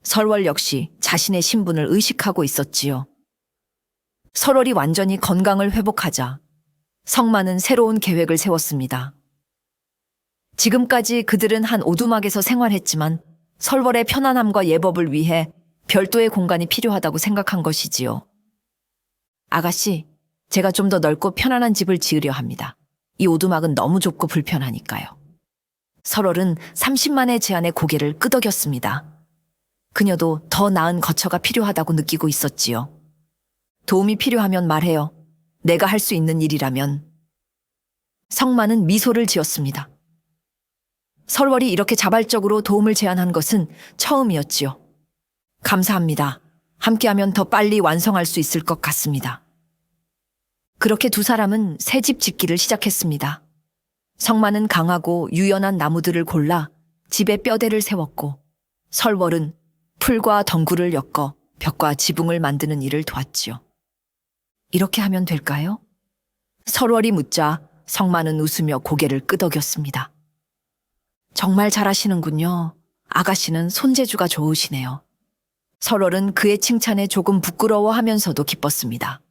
설월 역시 자신의 신분을 의식하고 있었지요. 설월이 완전히 건강을 회복하자 성만은 새로운 계획을 세웠습니다. 지금까지 그들은 한 오두막에서 생활했지만 설월의 편안함과 예법을 위해 별도의 공간이 필요하다고 생각한 것이지요. 아가씨, 제가 좀 더 넓고 편안한 집을 지으려 합니다. 이 오두막은 너무 좁고 불편하니까요. 설월은 30만의 제안에 고개를 끄덕였습니다. 그녀도 더 나은 거처가 필요하다고 느끼고 있었지요. 도움이 필요하면 말해요. 내가 할 수 있는 일이라면. 성만은 미소를 지었습니다. 설월이 이렇게 자발적으로 도움을 제안한 것은 처음이었지요. 감사합니다. 함께하면 더 빨리 완성할 수 있을 것 같습니다. 그렇게 두 사람은 새 집 짓기를 시작했습니다. 성만은 강하고 유연한 나무들을 골라 집에 뼈대를 세웠고 설월은 풀과 덩굴을 엮어 벽과 지붕을 만드는 일을 도왔지요. 이렇게 하면 될까요? 설월이 묻자 성만은 웃으며 고개를 끄덕였습니다. 정말 잘하시는군요. 아가씨는 손재주가 좋으시네요. 설월은 그의 칭찬에 조금 부끄러워하면서도 기뻤습니다.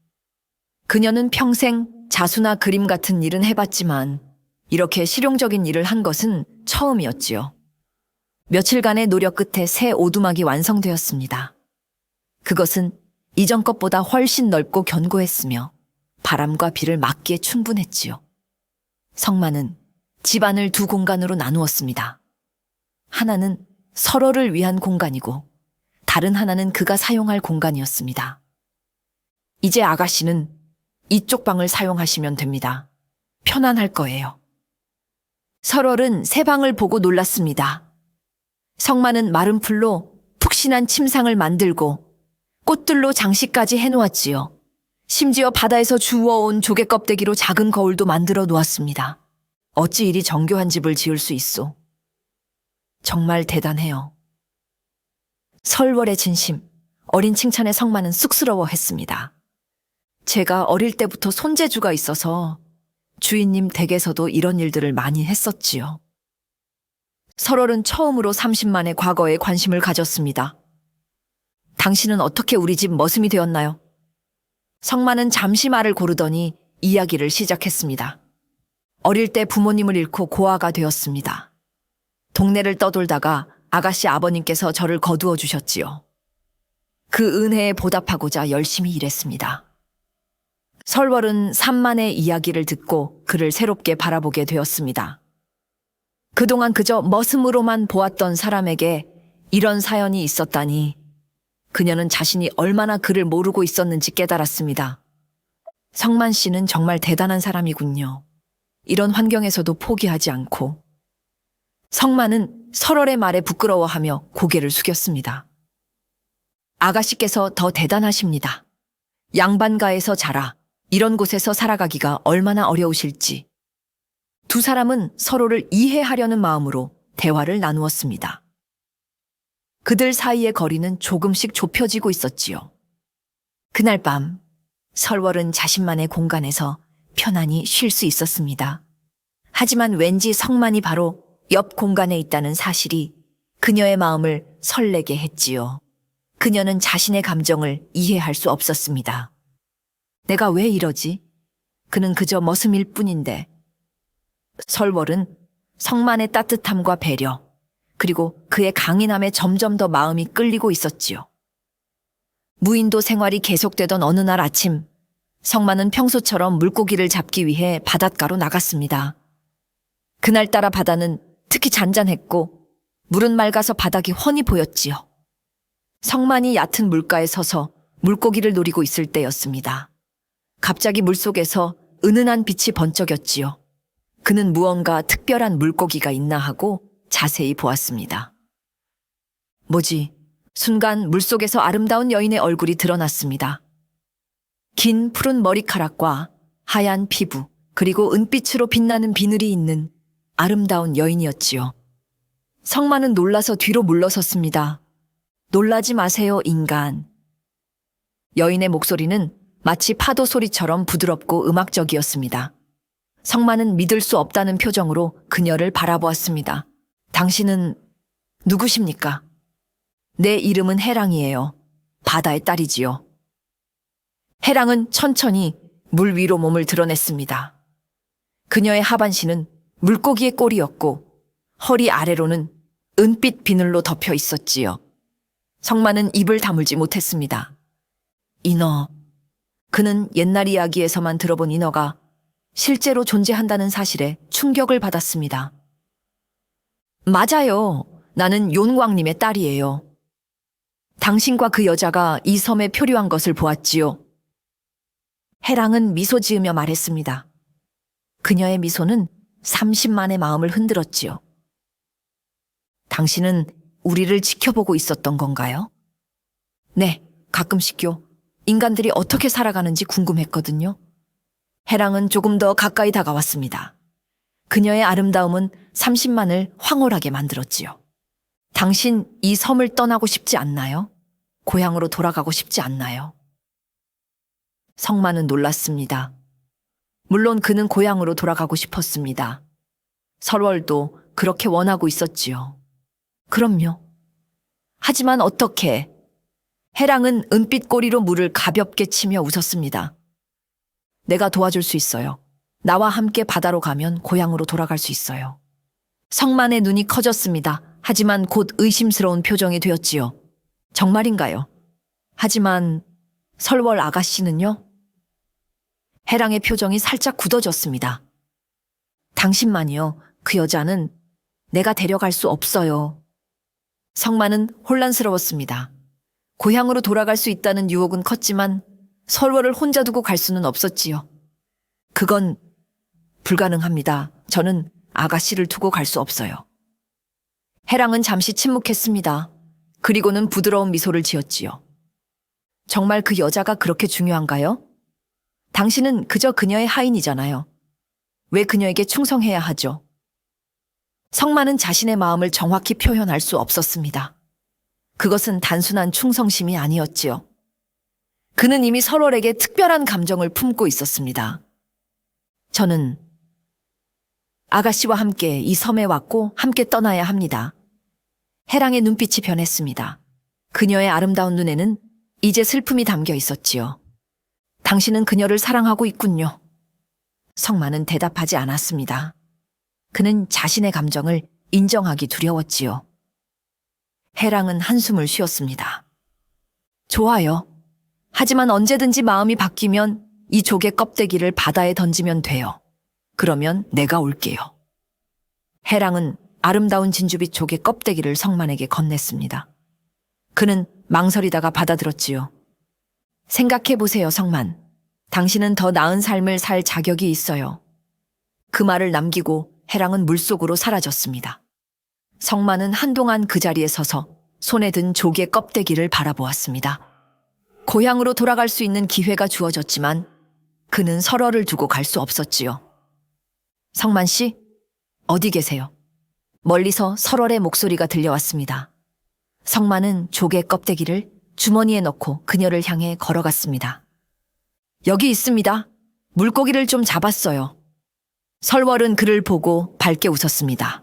그녀는 평생 자수나 그림 같은 일은 해봤지만 이렇게 실용적인 일을 한 것은 처음이었지요. 며칠간의 노력 끝에 새 오두막이 완성되었습니다. 그것은 이전 것보다 훨씬 넓고 견고했으며 바람과 비를 막기에 충분했지요. 성만은 집안을 두 공간으로 나누었습니다. 하나는 설월을 위한 공간이고 다른 하나는 그가 사용할 공간이었습니다. 이제 아가씨는 이쪽 방을 사용하시면 됩니다. 편안할 거예요. 설월은 새 방을 보고 놀랐습니다. 성만은 마른 풀로 푹신한 침상을 만들고 꽃들로 장식까지 해놓았지요. 심지어 바다에서 주워온 조개 껍데기로 작은 거울도 만들어 놓았습니다. 어찌 이리 정교한 집을 지을 수 있소? 정말 대단해요. 설월의 진심, 어린 칭찬에 성만은 쑥스러워했습니다. 제가 어릴 때부터 손재주가 있어서 주인님 댁에서도 이런 일들을 많이 했었지요. 설월은 처음으로 30만의 과거에 관심을 가졌습니다. 당신은 어떻게 우리 집 머슴이 되었나요? 성만은 잠시 말을 고르더니 이야기를 시작했습니다. 어릴 때 부모님을 잃고 고아가 되었습니다. 동네를 떠돌다가 아가씨 아버님께서 저를 거두어 주셨지요. 그 은혜에 보답하고자 열심히 일했습니다. 설월은 산만의 이야기를 듣고 그를 새롭게 바라보게 되었습니다. 그동안 그저 머슴으로만 보았던 사람에게 이런 사연이 있었다니 그녀는 자신이 얼마나 그를 모르고 있었는지 깨달았습니다. 성만 씨는 정말 대단한 사람이군요. 이런 환경에서도 포기하지 않고. 성만은 설월의 말에 부끄러워하며 고개를 숙였습니다. 아가씨께서 더 대단하십니다. 양반가에서 자라 이런 곳에서 살아가기가 얼마나 어려우실지. 두 사람은 서로를 이해하려는 마음으로 대화를 나누었습니다. 그들 사이의 거리는 조금씩 좁혀지고 있었지요. 그날 밤 설월은 자신만의 공간에서 편안히 쉴 수 있었습니다. 하지만 왠지 성만이 바로 옆 공간에 있다는 사실이 그녀의 마음을 설레게 했지요. 그녀는 자신의 감정을 이해할 수 없었습니다. 내가 왜 이러지? 그는 그저 머슴일 뿐인데. 설월은 성만의 따뜻함과 배려, 그리고 그의 강인함에 점점 더 마음이 끌리고 있었지요. 무인도 생활이 계속되던 어느 날 아침, 성만은 평소처럼 물고기를 잡기 위해 바닷가로 나갔습니다. 그날따라 바다는 특히 잔잔했고 물은 맑아서 바닥이 훤히 보였지요. 성만이 얕은 물가에 서서 물고기를 노리고 있을 때였습니다. 갑자기 물속에서 은은한 빛이 번쩍였지요. 그는 무언가 특별한 물고기가 있나 하고 자세히 보았습니다. 뭐지? 순간 물속에서 아름다운 여인의 얼굴이 드러났습니다. 긴 푸른 머리카락과 하얀 피부, 그리고 은빛으로 빛나는 비늘이 있는 아름다운 여인이었지요. 성만은 놀라서 뒤로 물러섰습니다. 놀라지 마세요, 인간. 여인의 목소리는 마치 파도 소리처럼 부드럽고 음악적이었습니다. 성만은 믿을 수 없다는 표정으로 그녀를 바라보았습니다. 당신은 누구십니까? 내 이름은 해랑이에요. 바다의 딸이지요. 해랑은 천천히 물 위로 몸을 드러냈습니다. 그녀의 하반신은 물고기의 꼬리였고 허리 아래로는 은빛 비늘로 덮여 있었지요. 성만은 입을 다물지 못했습니다. 인어. 그는 옛날 이야기에서만 들어본 인어가 실제로 존재한다는 사실에 충격을 받았습니다. 맞아요. 나는 용왕님의 딸이에요. 당신과 그 여자가 이 섬에 표류한 것을 보았지요. 해랑은 미소 지으며 말했습니다. 그녀의 미소는 30만의 마음을 흔들었지요. 당신은 우리를 지켜보고 있었던 건가요? 네, 가끔씩요. 인간들이 어떻게 살아가는지 궁금했거든요. 해랑은 조금 더 가까이 다가왔습니다. 그녀의 아름다움은 30만을 황홀하게 만들었지요. 당신 이 섬을 떠나고 싶지 않나요? 고향으로 돌아가고 싶지 않나요? 성만은 놀랐습니다. 물론 그는 고향으로 돌아가고 싶었습니다. 설월도 그렇게 원하고 있었지요. 그럼요. 하지만 어떻게? 해랑은 은빛 꼬리로 물을 가볍게 치며 웃었습니다. 내가 도와줄 수 있어요. 나와 함께 바다로 가면 고향으로 돌아갈 수 있어요. 성만의 눈이 커졌습니다. 하지만 곧 의심스러운 표정이 되었지요. 정말인가요? 하지만 설월 아가씨는요? 해랑의 표정이 살짝 굳어졌습니다. 당신만이요. 그 여자는 내가 데려갈 수 없어요. 성만은 혼란스러웠습니다. 고향으로 돌아갈 수 있다는 유혹은 컸지만 설월을 혼자 두고 갈 수는 없었지요. 그건 불가능합니다. 저는 아가씨를 두고 갈 수 없어요. 해랑은 잠시 침묵했습니다. 그리고는 부드러운 미소를 지었지요. 정말 그 여자가 그렇게 중요한가요? 당신은 그저 그녀의 하인이잖아요. 왜 그녀에게 충성해야 하죠? 성만은 자신의 마음을 정확히 표현할 수 없었습니다. 그것은 단순한 충성심이 아니었지요. 그는 이미 설월에게 특별한 감정을 품고 있었습니다. 저는 아가씨와 함께 이 섬에 왔고 함께 떠나야 합니다. 해랑의 눈빛이 변했습니다. 그녀의 아름다운 눈에는 이제 슬픔이 담겨 있었지요. 당신은 그녀를 사랑하고 있군요. 성만은 대답하지 않았습니다. 그는 자신의 감정을 인정하기 두려웠지요. 해랑은 한숨을 쉬었습니다. 좋아요. 하지만 언제든지 마음이 바뀌면 이 조개 껍데기를 바다에 던지면 돼요. 그러면 내가 올게요. 해랑은 아름다운 진주빛 조개 껍데기를 성만에게 건넸습니다. 그는 망설이다가 받아들었지요. 생각해보세요, 성만. 당신은 더 나은 삶을 살 자격이 있어요. 그 말을 남기고 해랑은 물속으로 사라졌습니다. 성만은 한동안 그 자리에 서서 손에 든 조개 껍데기를 바라보았습니다. 고향으로 돌아갈 수 있는 기회가 주어졌지만 그는 설월을 두고 갈 수 없었지요. 성만 씨, 어디 계세요? 멀리서 설월의 목소리가 들려왔습니다. 성만은 조개 껍데기를 주머니에 넣고 그녀를 향해 걸어갔습니다. 여기 있습니다. 물고기를 좀 잡았어요. 설월은 그를 보고 밝게 웃었습니다.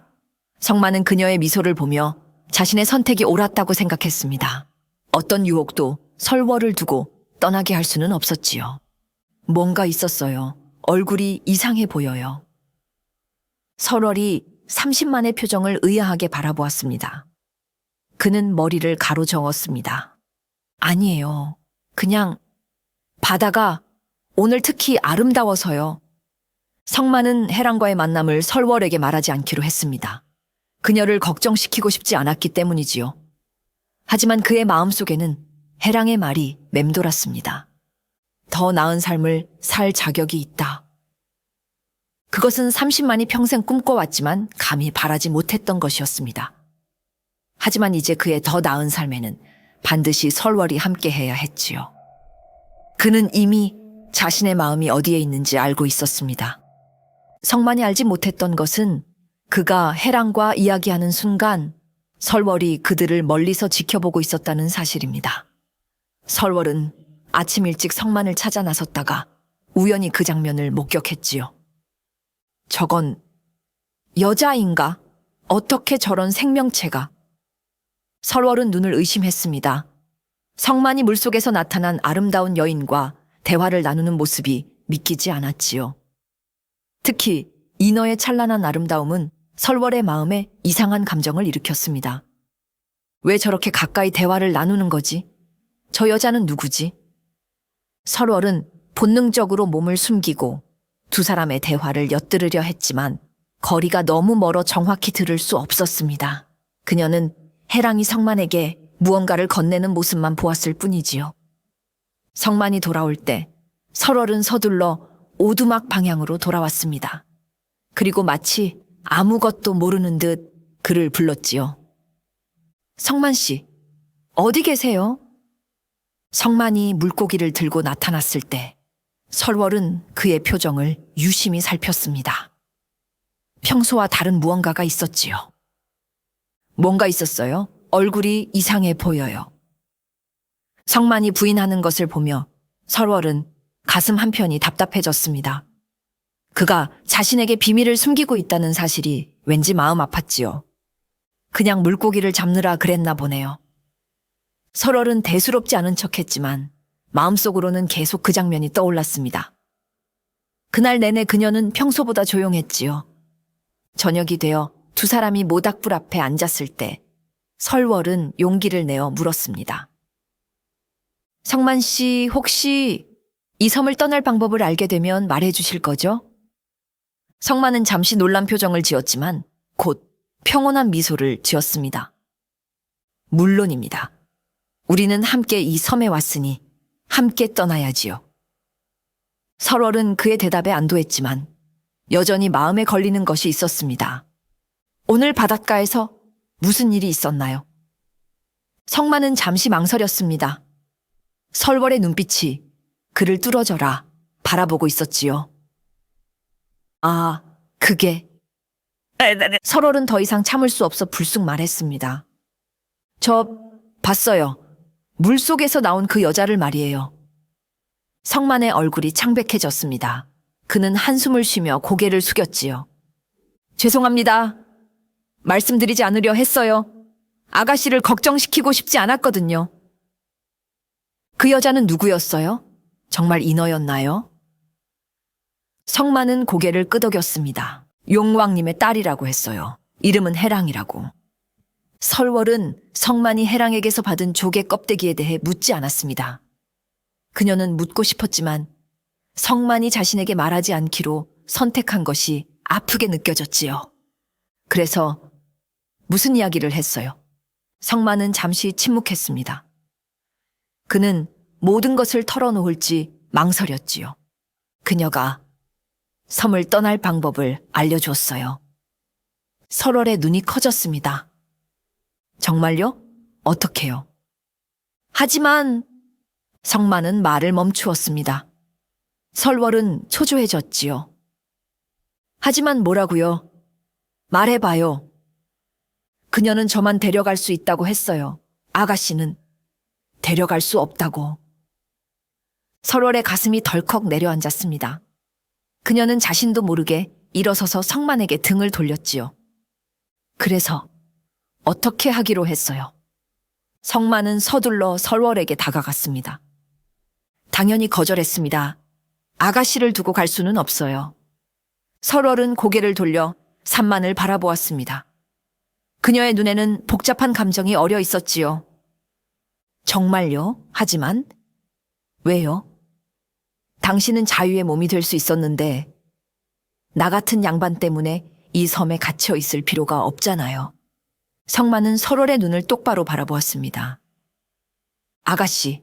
성만은 그녀의 미소를 보며 자신의 선택이 옳았다고 생각했습니다. 어떤 유혹도 설월을 두고 떠나게 할 수는 없었지요. 뭔가 있었어요. 얼굴이 이상해 보여요. 설월이 30만의 표정을 의아하게 바라보았습니다. 그는 머리를 가로저었습니다. 아니에요. 그냥 바다가 오늘 특히 아름다워서요. 성만은 해랑과의 만남을 설월에게 말하지 않기로 했습니다. 그녀를 걱정시키고 싶지 않았기 때문이지요. 하지만 그의 마음속에는 해랑의 말이 맴돌았습니다. 더 나은 삶을 살 자격이 있다. 그것은 30만이 평생 꿈꿔왔지만 감히 바라지 못했던 것이었습니다. 하지만 이제 그의 더 나은 삶에는 반드시 설월이 함께해야 했지요. 그는 이미 자신의 마음이 어디에 있는지 알고 있었습니다. 성만이 알지 못했던 것은 그가 해랑과 이야기하는 순간 설월이 그들을 멀리서 지켜보고 있었다는 사실입니다. 설월은 아침 일찍 성만을 찾아 나섰다가 우연히 그 장면을 목격했지요. 저건 여자인가? 어떻게 저런 생명체가? 설월은 눈을 의심했습니다. 성만이 물속에서 나타난 아름다운 여인과 대화를 나누는 모습이 믿기지 않았지요. 특히 인어의 찬란한 아름다움은 설월의 마음에 이상한 감정을 일으켰습니다. 왜 저렇게 가까이 대화를 나누는 거지? 저 여자는 누구지? 설월은 본능적으로 몸을 숨기고 두 사람의 대화를 엿들으려 했지만 거리가 너무 멀어 정확히 들을 수 없었습니다. 그녀는 해랑이 성만에게 무언가를 건네는 모습만 보았을 뿐이지요. 성만이 돌아올 때 설월은 서둘러 오두막 방향으로 돌아왔습니다. 그리고 마치 아무것도 모르는 듯 그를 불렀지요. 성만 씨, 어디 계세요? 성만이 물고기를 들고 나타났을 때 설월은 그의 표정을 유심히 살폈습니다. 평소와 다른 무언가가 있었지요. 뭔가 있었어요? 얼굴이 이상해 보여요. 성만이 부인하는 것을 보며 설월은 가슴 한편이 답답해졌습니다. 그가 자신에게 비밀을 숨기고 있다는 사실이 왠지 마음 아팠지요. 그냥 물고기를 잡느라 그랬나 보네요. 설월은 대수롭지 않은 척했지만 마음속으로는 계속 그 장면이 떠올랐습니다. 그날 내내 그녀는 평소보다 조용했지요. 저녁이 되어 두 사람이 모닥불 앞에 앉았을 때 설월은 용기를 내어 물었습니다. 성만 씨, 혹시 이 섬을 떠날 방법을 알게 되면 말해 주실 거죠? 성만은 잠시 놀란 표정을 지었지만 곧 평온한 미소를 지었습니다. 물론입니다. 우리는 함께 이 섬에 왔으니 함께 떠나야지요. 설월은 그의 대답에 안도했지만 여전히 마음에 걸리는 것이 있었습니다. 오늘 바닷가에서 무슨 일이 있었나요? 성만은 잠시 망설였습니다. 설월의 눈빛이 그를 뚫어져라 바라보고 있었지요. 아, 그게... 설월은 더 이상 참을 수 없어 불쑥 말했습니다. 저 봤어요. 물속에서 나온 그 여자를 말이에요. 성만의 얼굴이 창백해졌습니다. 그는 한숨을 쉬며 고개를 숙였지요. 죄송합니다. 말씀드리지 않으려 했어요. 아가씨를 걱정시키고 싶지 않았거든요. 그 여자는 누구였어요? 정말 인어였나요? 성만은 고개를 끄덕였습니다. 용왕님의 딸이라고 했어요. 이름은 해랑이라고. 설월은 성만이 해랑에게서 받은 조개 껍데기에 대해 묻지 않았습니다. 그녀는 묻고 싶었지만 성만이 자신에게 말하지 않기로 선택한 것이 아프게 느껴졌지요. 그래서 무슨 이야기를 했어요? 성만은 잠시 침묵했습니다. 그는 모든 것을 털어놓을지 망설였지요. 그녀가 섬을 떠날 방법을 알려주었어요. 설월의 눈이 커졌습니다. 정말요? 어떻게요? 하지만 성만은 말을 멈추었습니다. 설월은 초조해졌지요. 하지만 뭐라고요? 말해봐요. 그녀는 저만 데려갈 수 있다고 했어요. 아가씨는 데려갈 수 없다고. 설월의 가슴이 덜컥 내려앉았습니다. 그녀는 자신도 모르게 일어서서 성만에게 등을 돌렸지요. 그래서 어떻게 하기로 했어요? 성만은 서둘러 설월에게 다가갔습니다. 당연히 거절했습니다. 아가씨를 두고 갈 수는 없어요. 설월은 고개를 돌려 산만을 바라보았습니다. 그녀의 눈에는 복잡한 감정이 어려 있었지요. 정말요? 하지만 왜요? 당신은 자유의 몸이 될 수 있었는데 나 같은 양반 때문에 이 섬에 갇혀 있을 필요가 없잖아요. 성만은 설월의 눈을 똑바로 바라보았습니다. 아가씨,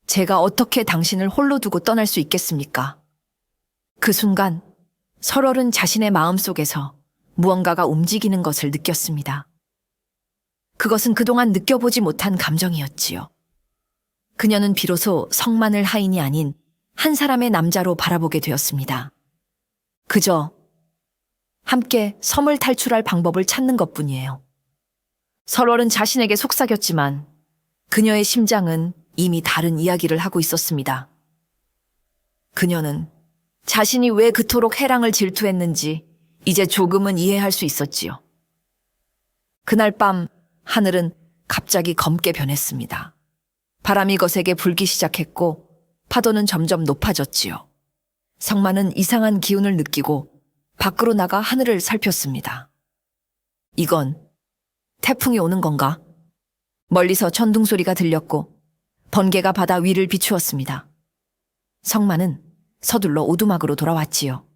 제가 어떻게 당신을 홀로 두고 떠날 수 있겠습니까? 그 순간 설월은 자신의 마음속에서 무언가가 움직이는 것을 느꼈습니다. 그것은 그동안 느껴보지 못한 감정이었지요. 그녀는 비로소 성만을 하인이 아닌 한 사람의 남자로 바라보게 되었습니다. 그저 함께 섬을 탈출할 방법을 찾는 것뿐이에요. 설월은 자신에게 속삭였지만 그녀의 심장은 이미 다른 이야기를 하고 있었습니다. 그녀는 자신이 왜 그토록 해랑을 질투했는지 이제 조금은 이해할 수 있었지요. 그날 밤 하늘은 갑자기 검게 변했습니다. 바람이 거세게 불기 시작했고 파도는 점점 높아졌지요. 성만은 이상한 기운을 느끼고 밖으로 나가 하늘을 살폈습니다. 이건 태풍이 오는 건가? 멀리서 천둥 소리가 들렸고 번개가 바다 위를 비추었습니다. 성만은 서둘러 오두막으로 돌아왔지요.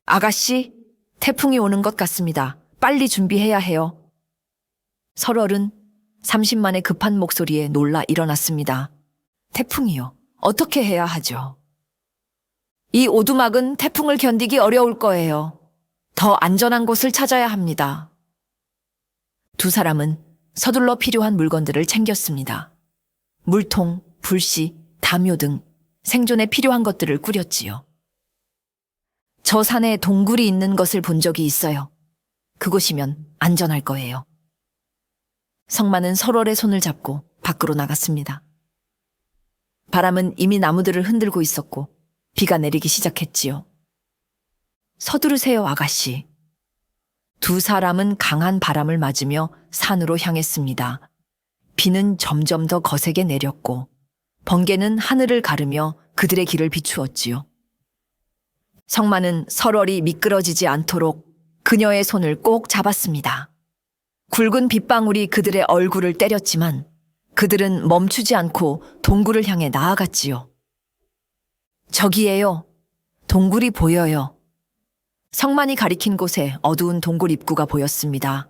아가씨, 태풍이 오는 것 같습니다. 빨리 준비해야 해요. 설월은 30만의 급한 목소리에 놀라 일어났습니다. 태풍이요? 어떻게 해야 하죠? 이 오두막은 태풍을 견디기 어려울 거예요. 더 안전한 곳을 찾아야 합니다. 두 사람은 서둘러 필요한 물건들을 챙겼습니다. 물통, 불씨, 담요 등 생존에 필요한 것들을 꾸렸지요. 저 산에 동굴이 있는 것을 본 적이 있어요. 그곳이면 안전할 거예요. 성만은 설월의 손을 잡고 밖으로 나갔습니다. 바람은 이미 나무들을 흔들고 있었고 비가 내리기 시작했지요. 서두르세요, 아가씨. 두 사람은 강한 바람을 맞으며 산으로 향했습니다. 비는 점점 더 거세게 내렸고 번개는 하늘을 가르며 그들의 길을 비추었지요. 성만은 설월이 미끄러지지 않도록 그녀의 손을 꼭 잡았습니다. 굵은 빗방울이 그들의 얼굴을 때렸지만 그들은 멈추지 않고 동굴을 향해 나아갔지요. 저기에요. 동굴이 보여요. 성만이 가리킨 곳에 어두운 동굴 입구가 보였습니다.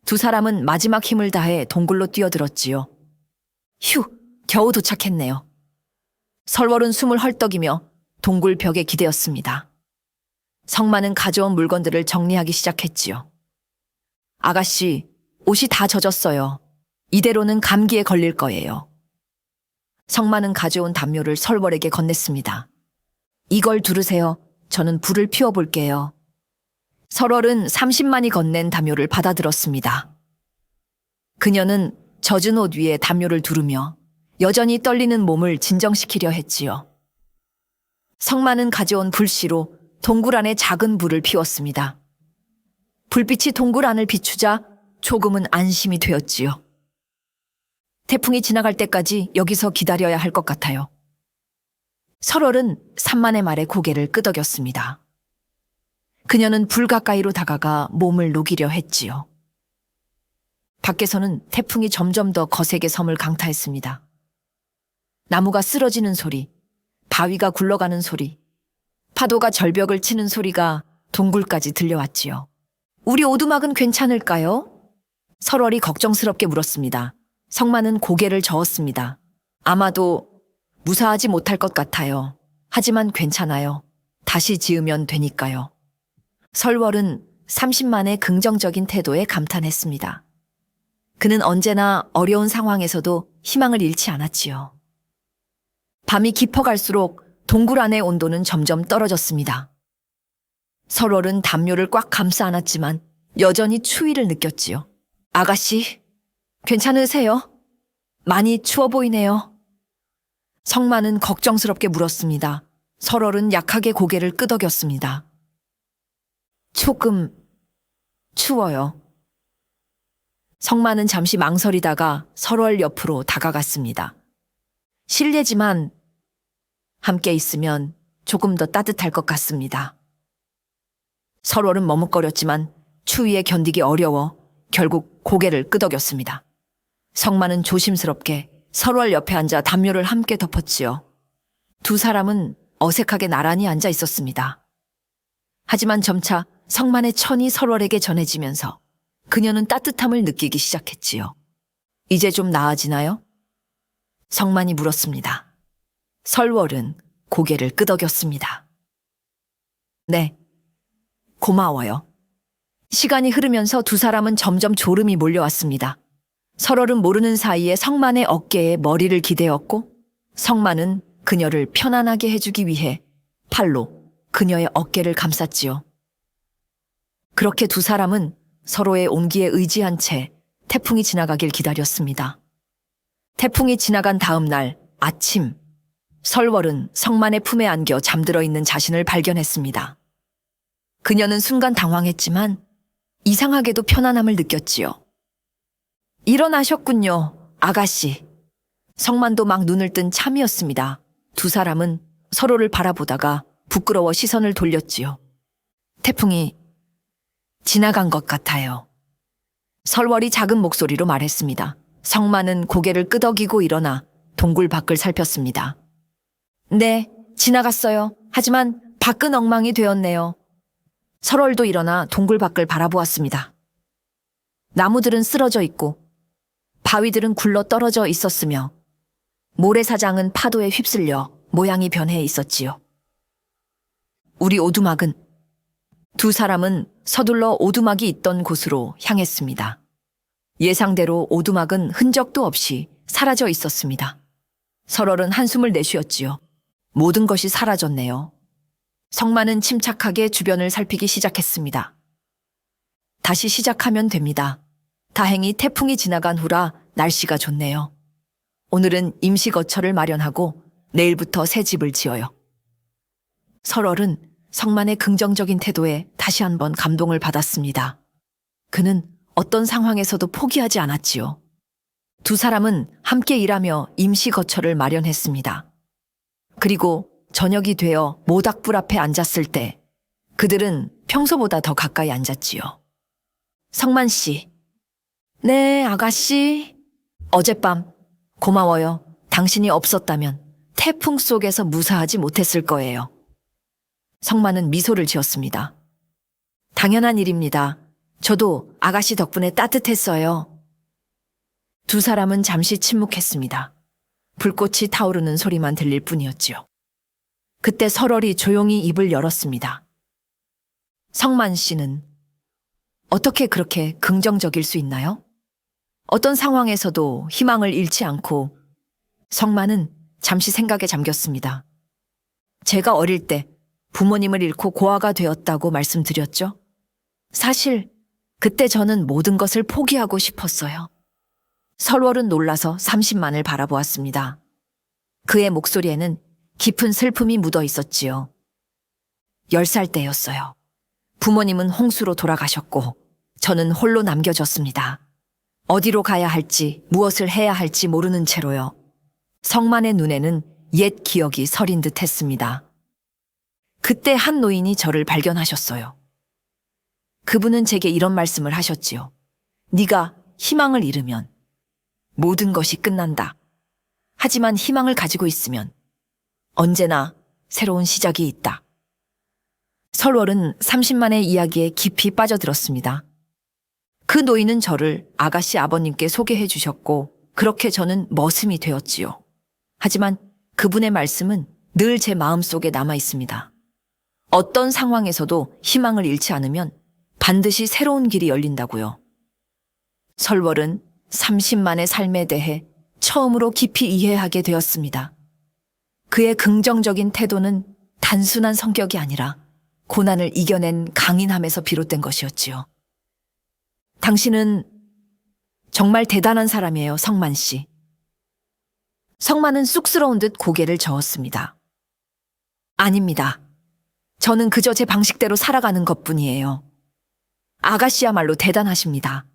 두 사람은 마지막 힘을 다해 동굴로 뛰어들었지요. 휴, 겨우 도착했네요. 설월은 숨을 헐떡이며 동굴 벽에 기대었습니다. 성만은 가져온 물건들을 정리하기 시작했지요. 아가씨, 옷이 다 젖었어요. 이대로는 감기에 걸릴 거예요. 성만은 가져온 담요를 설월에게 건넸습니다. 이걸 두르세요. 저는 불을 피워볼게요. 설월은 30만이 건넨 담요를 받아들었습니다. 그녀는 젖은 옷 위에 담요를 두르며 여전히 떨리는 몸을 진정시키려 했지요. 성만은 가져온 불씨로 동굴 안에 작은 불을 피웠습니다. 불빛이 동굴 안을 비추자 조금은 안심이 되었지요. 태풍이 지나갈 때까지 여기서 기다려야 할 것 같아요. 설월은 산만의 말에 고개를 끄덕였습니다. 그녀는 불 가까이로 다가가 몸을 녹이려 했지요. 밖에서는 태풍이 점점 더 거세게 섬을 강타했습니다. 나무가 쓰러지는 소리, 바위가 굴러가는 소리, 파도가 절벽을 치는 소리가 동굴까지 들려왔지요. 우리 오두막은 괜찮을까요? 설월이 걱정스럽게 물었습니다. 성만은 고개를 저었습니다. 아마도 무사하지 못할 것 같아요. 하지만 괜찮아요. 다시 지으면 되니까요. 설월은 30만의 긍정적인 태도에 감탄했습니다. 그는 언제나 어려운 상황에서도 희망을 잃지 않았지요. 밤이 깊어갈수록 동굴 안의 온도는 점점 떨어졌습니다. 설월은 담요를 꽉 감싸 안았지만 여전히 추위를 느꼈지요. 아가씨, 괜찮으세요? 많이 추워 보이네요. 성만은 걱정스럽게 물었습니다. 설월은 약하게 고개를 끄덕였습니다. 조금 추워요. 성만은 잠시 망설이다가 설월 옆으로 다가갔습니다. 실례지만 함께 있으면 조금 더 따뜻할 것 같습니다. 설월은 머뭇거렸지만 추위에 견디기 어려워 결국 고개를 끄덕였습니다. 성만은 조심스럽게 설월 옆에 앉아 담요를 함께 덮었지요. 두 사람은 어색하게 나란히 앉아 있었습니다. 하지만 점차 성만의 천이 설월에게 전해지면서 그녀는 따뜻함을 느끼기 시작했지요. 이제 좀 나아지나요? 성만이 물었습니다. 설월은 고개를 끄덕였습니다. 네, 고마워요. 시간이 흐르면서 두 사람은 점점 졸음이 몰려왔습니다. 설월은 모르는 사이에 성만의 어깨에 머리를 기대었고 성만은 그녀를 편안하게 해주기 위해 팔로 그녀의 어깨를 감쌌지요. 그렇게 두 사람은 서로의 온기에 의지한 채 태풍이 지나가길 기다렸습니다. 태풍이 지나간 다음 날 아침, 설월은 성만의 품에 안겨 잠들어 있는 자신을 발견했습니다. 그녀는 순간 당황했지만 이상하게도 편안함을 느꼈지요. 일어나셨군요, 아가씨. 성만도 막 눈을 뜬 참이었습니다. 두 사람은 서로를 바라보다가 부끄러워 시선을 돌렸지요. 태풍이 지나간 것 같아요. 설월이 작은 목소리로 말했습니다. 성만은 고개를 끄덕이고 일어나 동굴 밖을 살폈습니다. 네, 지나갔어요. 하지만 밖은 엉망이 되었네요. 설월도 일어나 동굴 밖을 바라보았습니다. 나무들은 쓰러져 있고 바위들은 굴러 떨어져 있었으며 모래사장은 파도에 휩쓸려 모양이 변해 있었지요. 우리 오두막은 두 사람은 서둘러 오두막이 있던 곳으로 향했습니다. 예상대로 오두막은 흔적도 없이 사라져 있었습니다. 설월은 한숨을 내쉬었지요. 모든 것이 사라졌네요. 성만은 침착하게 주변을 살피기 시작했습니다. 다시 시작하면 됩니다. 다행히 태풍이 지나간 후라 날씨가 좋네요. 오늘은 임시 거처를 마련하고 내일부터 새 집을 지어요. 설월은 성만의 긍정적인 태도에 다시 한번 감동을 받았습니다. 그는 어떤 상황에서도 포기하지 않았지요. 두 사람은 함께 일하며 임시 거처를 마련했습니다. 그리고 저녁이 되어 모닥불 앞에 앉았을 때 그들은 평소보다 더 가까이 앉았지요. 성만 씨. 네, 아가씨. 어젯밤 고마워요. 당신이 없었다면 태풍 속에서 무사하지 못했을 거예요. 성만은 미소를 지었습니다. 당연한 일입니다. 저도 아가씨 덕분에 따뜻했어요. 두 사람은 잠시 침묵했습니다. 불꽃이 타오르는 소리만 들릴 뿐이었지요. 그때 설월이 조용히 입을 열었습니다. 성만 씨는 어떻게 그렇게 긍정적일 수 있나요? 어떤 상황에서도 희망을 잃지 않고 성만은 잠시 생각에 잠겼습니다. 제가 어릴 때 부모님을 잃고 고아가 되었다고 말씀드렸죠? 사실 그때 저는 모든 것을 포기하고 싶었어요. 설월은 놀라서 30만을 바라보았습니다. 그의 목소리에는 깊은 슬픔이 묻어 있었지요. 10살 때였어요. 부모님은 홍수로 돌아가셨고 저는 홀로 남겨졌습니다. 어디로 가야 할지 무엇을 해야 할지 모르는 채로요. 성만의 눈에는 옛 기억이 서린 듯 했습니다. 그때 한 노인이 저를 발견하셨어요. 그분은 제게 이런 말씀을 하셨지요. 네가 희망을 잃으면 모든 것이 끝난다. 하지만 희망을 가지고 있으면 언제나 새로운 시작이 있다. 설월은 30만의 이야기에 깊이 빠져들었습니다. 그 노인은 저를 아가씨 아버님께 소개해 주셨고 그렇게 저는 머슴이 되었지요. 하지만 그분의 말씀은 늘 제 마음속에 남아 있습니다. 어떤 상황에서도 희망을 잃지 않으면 반드시 새로운 길이 열린다고요. 설월은 30만의 삶에 대해 처음으로 깊이 이해하게 되었습니다. 그의 긍정적인 태도는 단순한 성격이 아니라 고난을 이겨낸 강인함에서 비롯된 것이었지요. 당신은 정말 대단한 사람이에요, 성만 씨. 성만은 쑥스러운 듯 고개를 저었습니다. 아닙니다. 저는 그저 제 방식대로 살아가는 것뿐이에요. 아가씨야말로 대단하십니다.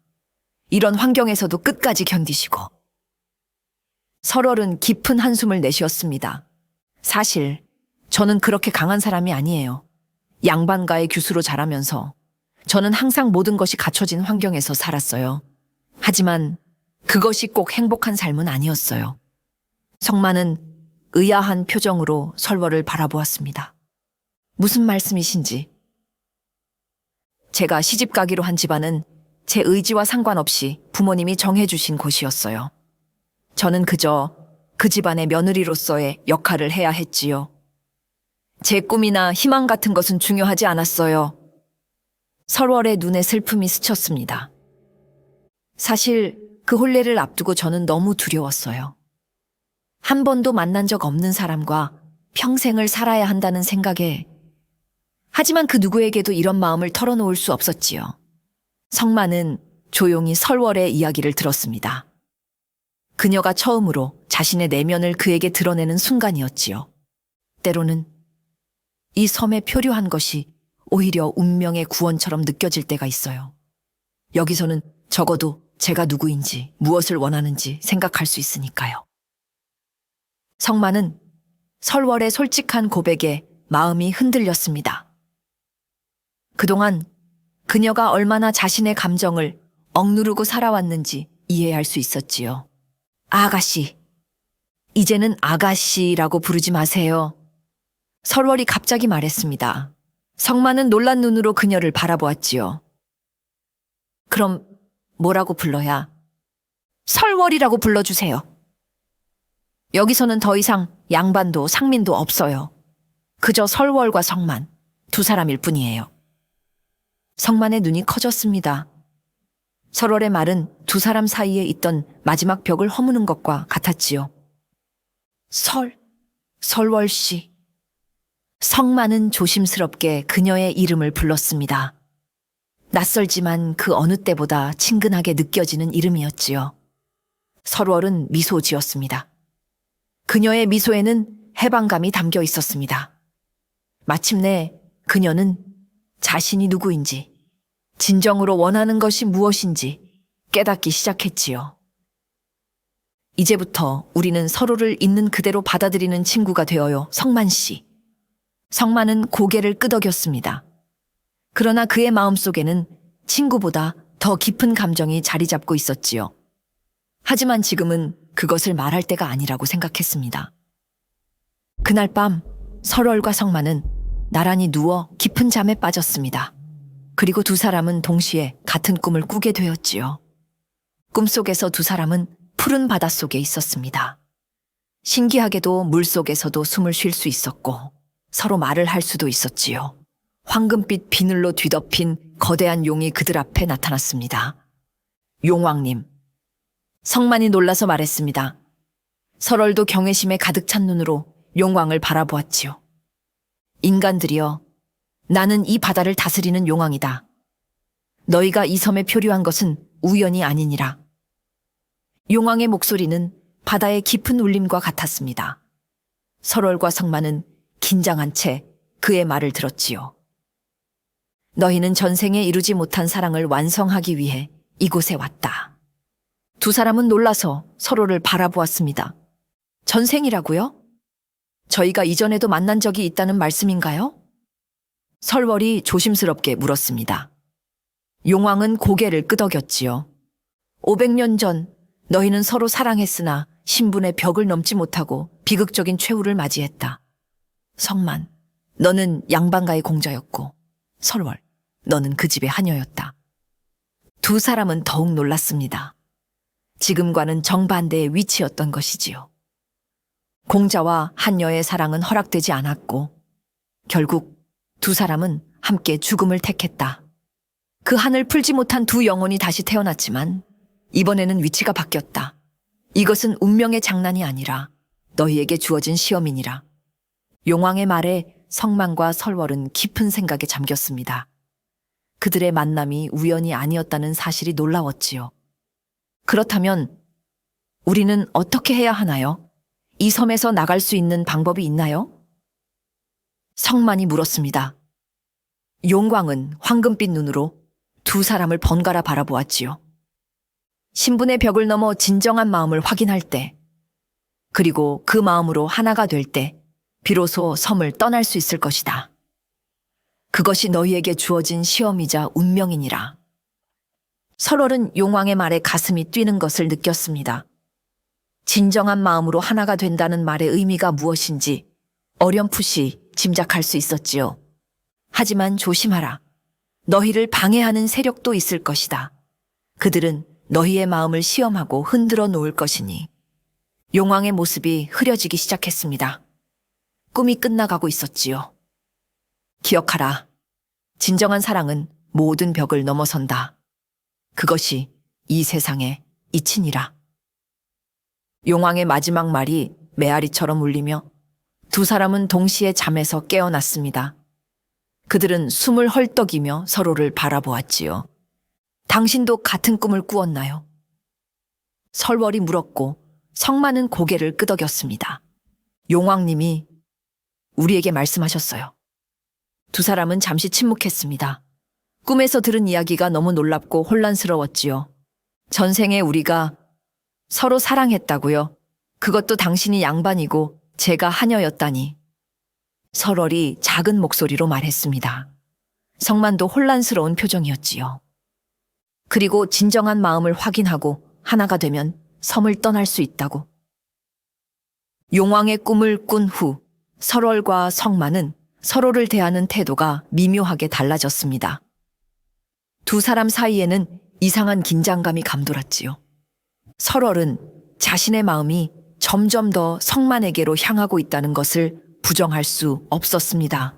이런 환경에서도 끝까지 견디시고. 설월은 깊은 한숨을 내쉬었습니다. 사실 저는 그렇게 강한 사람이 아니에요. 양반가의 규수로 자라면서 저는 항상 모든 것이 갖춰진 환경에서 살았어요. 하지만 그것이 꼭 행복한 삶은 아니었어요. 성만은 의아한 표정으로 설월을 바라보았습니다. 무슨 말씀이신지. 제가 시집 가기로 한 집안은 제 의지와 상관없이 부모님이 정해주신 곳이었어요. 저는 그저 그 집안의 며느리로서의 역할을 해야 했지요. 제 꿈이나 희망 같은 것은 중요하지 않았어요. 설월의 눈에 슬픔이 스쳤습니다. 사실 그 혼례를 앞두고 저는 너무 두려웠어요. 한 번도 만난 적 없는 사람과 평생을 살아야 한다는 생각에, 하지만 그 누구에게도 이런 마음을 털어놓을 수 없었지요. 성만은 조용히 설월의 이야기를 들었습니다. 그녀가 처음으로 자신의 내면을 그에게 드러내는 순간이었지요. 때로는 이 섬에 표류한 것이 오히려 운명의 구원처럼 느껴질 때가 있어요. 여기서는 적어도 제가 누구인지, 무엇을 원하는지 생각할 수 있으니까요. 성만은 설월의 솔직한 고백에 마음이 흔들렸습니다. 그동안 그녀가 얼마나 자신의 감정을 억누르고 살아왔는지 이해할 수 있었지요. 아가씨, 이제는 아가씨라고 부르지 마세요. 설월이 갑자기 말했습니다. 성만은 놀란 눈으로 그녀를 바라보았지요. 그럼 뭐라고 불러야? 설월이라고 불러주세요. 여기서는 더 이상 양반도 상민도 없어요. 그저 설월과 성만, 두 사람일 뿐이에요. 성만의 눈이 커졌습니다. 설월의 말은 두 사람 사이에 있던 마지막 벽을 허무는 것과 같았지요. 설월 씨. 성만은 조심스럽게 그녀의 이름을 불렀습니다. 낯설지만 그 어느 때보다 친근하게 느껴지는 이름이었지요. 설월은 미소 지었습니다. 그녀의 미소에는 해방감이 담겨 있었습니다. 마침내 그녀는 자신이 누구인지, 진정으로 원하는 것이 무엇인지 깨닫기 시작했지요. 이제부터 우리는 서로를 있는 그대로 받아들이는 친구가 되어요, 성만 씨. 성만은 고개를 끄덕였습니다. 그러나 그의 마음속에는 친구보다 더 깊은 감정이 자리 잡고 있었지요. 하지만 지금은 그것을 말할 때가 아니라고 생각했습니다. 그날 밤 설월과 성만은 나란히 누워 깊은 잠에 빠졌습니다. 그리고 두 사람은 동시에 같은 꿈을 꾸게 되었지요. 꿈속에서 두 사람은 푸른 바닷속에 있었습니다. 신기하게도 물속에서도 숨을 쉴 수 있었고 서로 말을 할 수도 있었지요. 황금빛 비늘로 뒤덮인 거대한 용이 그들 앞에 나타났습니다. 용왕님. 성만이 놀라서 말했습니다. 설월도 경외심에 가득 찬 눈으로 용왕을 바라보았지요. 인간들이여, 나는 이 바다를 다스리는 용왕이다. 너희가 이 섬에 표류한 것은 우연이 아니니라. 용왕의 목소리는 바다의 깊은 울림과 같았습니다. 설월과 성만은 긴장한 채 그의 말을 들었지요. 너희는 전생에 이루지 못한 사랑을 완성하기 위해 이곳에 왔다. 두 사람은 놀라서 서로를 바라보았습니다. 전생이라고요? 저희가 이전에도 만난 적이 있다는 말씀인가요? 설월이 조심스럽게 물었습니다. 용왕은 고개를 끄덕였지요. 500년 전 너희는 서로 사랑했으나 신분의 벽을 넘지 못하고 비극적인 최후를 맞이했다. 성만, 너는 양반가의 공자였고 설월, 너는 그 집의 하녀였다. 두 사람은 더욱 놀랐습니다. 지금과는 정반대의 위치였던 것이지요. 공자와 한여의 사랑은 허락되지 않았고 결국 두 사람은 함께 죽음을 택했다. 그 한을 풀지 못한 두 영혼이 다시 태어났지만 이번에는 위치가 바뀌었다. 이것은 운명의 장난이 아니라 너희에게 주어진 시험이니라. 용왕의 말에 성만과 설월은 깊은 생각에 잠겼습니다. 그들의 만남이 우연이 아니었다는 사실이 놀라웠지요. 그렇다면 우리는 어떻게 해야 하나요? 이 섬에서 나갈 수 있는 방법이 있나요? 성만이 물었습니다. 용광은 황금빛 눈으로 두 사람을 번갈아 바라보았지요. 신분의 벽을 넘어 진정한 마음을 확인할 때, 그리고 그 마음으로 하나가 될 때, 비로소 섬을 떠날 수 있을 것이다. 그것이 너희에게 주어진 시험이자 운명이니라. 설월은 용왕의 말에 가슴이 뛰는 것을 느꼈습니다. 진정한 마음으로 하나가 된다는 말의 의미가 무엇인지 어렴풋이 짐작할 수 있었지요. 하지만 조심하라. 너희를 방해하는 세력도 있을 것이다. 그들은 너희의 마음을 시험하고 흔들어 놓을 것이니. 용왕의 모습이 흐려지기 시작했습니다. 꿈이 끝나가고 있었지요. 기억하라. 진정한 사랑은 모든 벽을 넘어선다. 그것이 이 세상의 이친이라. 용왕의 마지막 말이 메아리처럼 울리며 두 사람은 동시에 잠에서 깨어났습니다. 그들은 숨을 헐떡이며 서로를 바라보았지요. 당신도 같은 꿈을 꾸었나요? 설월이 물었고 성만은 고개를 끄덕였습니다. 용왕님이 우리에게 말씀하셨어요. 두 사람은 잠시 침묵했습니다. 꿈에서 들은 이야기가 너무 놀랍고 혼란스러웠지요. 전생에 우리가 서로 사랑했다고요. 그것도 당신이 양반이고 제가 하녀였다니. 설월이 작은 목소리로 말했습니다. 성만도 혼란스러운 표정이었지요. 그리고 진정한 마음을 확인하고 하나가 되면 섬을 떠날 수 있다고. 용왕의 꿈을 꾼 후 설월과 성만은 서로를 대하는 태도가 미묘하게 달라졌습니다. 두 사람 사이에는 이상한 긴장감이 감돌았지요. 설월은 자신의 마음이 점점 더 성만에게로 향하고 있다는 것을 부정할 수 없었습니다.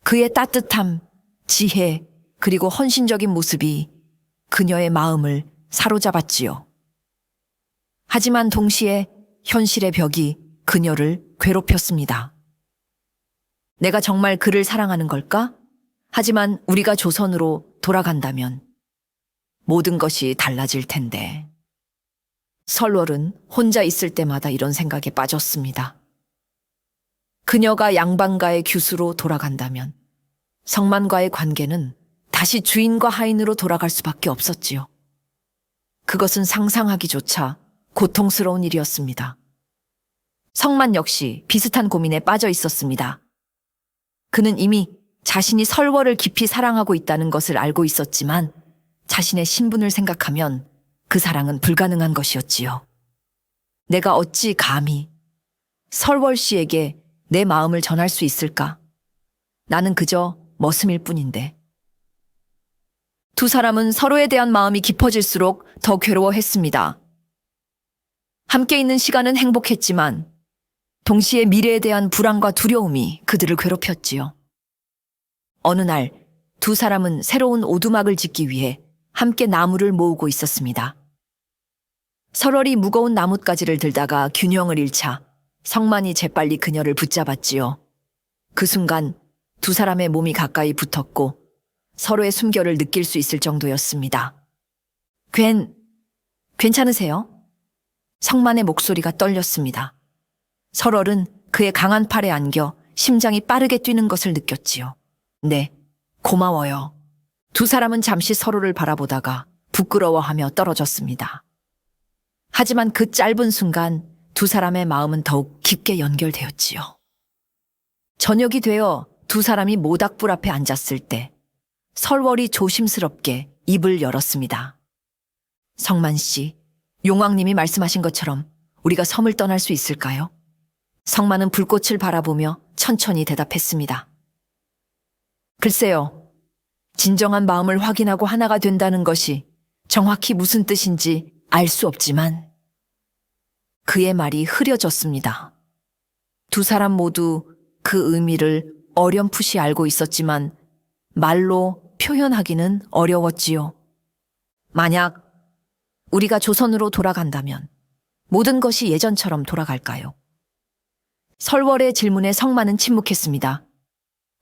그의 따뜻함, 지혜, 그리고 헌신적인 모습이 그녀의 마음을 사로잡았지요. 하지만 동시에 현실의 벽이 그녀를 괴롭혔습니다. 내가 정말 그를 사랑하는 걸까? 하지만 우리가 조선으로 돌아간다면 모든 것이 달라질 텐데. 설월은 혼자 있을 때마다 이런 생각에 빠졌습니다. 그녀가 양반가의 규수로 돌아간다면 성만과의 관계는 다시 주인과 하인으로 돌아갈 수밖에 없었지요. 그것은 상상하기조차 고통스러운 일이었습니다. 성만 역시 비슷한 고민에 빠져 있었습니다. 그는 이미 자신이 설월을 깊이 사랑하고 있다는 것을 알고 있었지만 자신의 신분을 생각하면 그 사랑은 불가능한 것이었지요. 내가 어찌 감히 설월 씨에게 내 마음을 전할 수 있을까? 나는 그저 머슴일 뿐인데. 두 사람은 서로에 대한 마음이 깊어질수록 더 괴로워했습니다. 함께 있는 시간은 행복했지만 동시에 미래에 대한 불안과 두려움이 그들을 괴롭혔지요. 어느 날 두 사람은 새로운 오두막을 짓기 위해 함께 나무를 모으고 있었습니다. 설월이 무거운 나뭇가지를 들다가 균형을 잃자 성만이 재빨리 그녀를 붙잡았지요. 그 순간 두 사람의 몸이 가까이 붙었고 서로의 숨결을 느낄 수 있을 정도였습니다. 괜찮으세요? 성만의 목소리가 떨렸습니다. 설월은 그의 강한 팔에 안겨 심장이 빠르게 뛰는 것을 느꼈지요. 네, 고마워요. 두 사람은 잠시 서로를 바라보다가 부끄러워하며 떨어졌습니다. 하지만 그 짧은 순간 두 사람의 마음은 더욱 깊게 연결되었지요. 저녁이 되어 두 사람이 모닥불 앞에 앉았을 때 설월이 조심스럽게 입을 열었습니다. 성만 씨, 용왕님이 말씀하신 것처럼 우리가 섬을 떠날 수 있을까요? 성만은 불꽃을 바라보며 천천히 대답했습니다. 글쎄요. 진정한 마음을 확인하고 하나가 된다는 것이 정확히 무슨 뜻인지 알 수 없지만 그의 말이 흐려졌습니다. 두 사람 모두 그 의미를 어렴풋이 알고 있었지만 말로 표현하기는 어려웠지요. 만약 우리가 조선으로 돌아간다면 모든 것이 예전처럼 돌아갈까요? 설월의 질문에 성만은 침묵했습니다.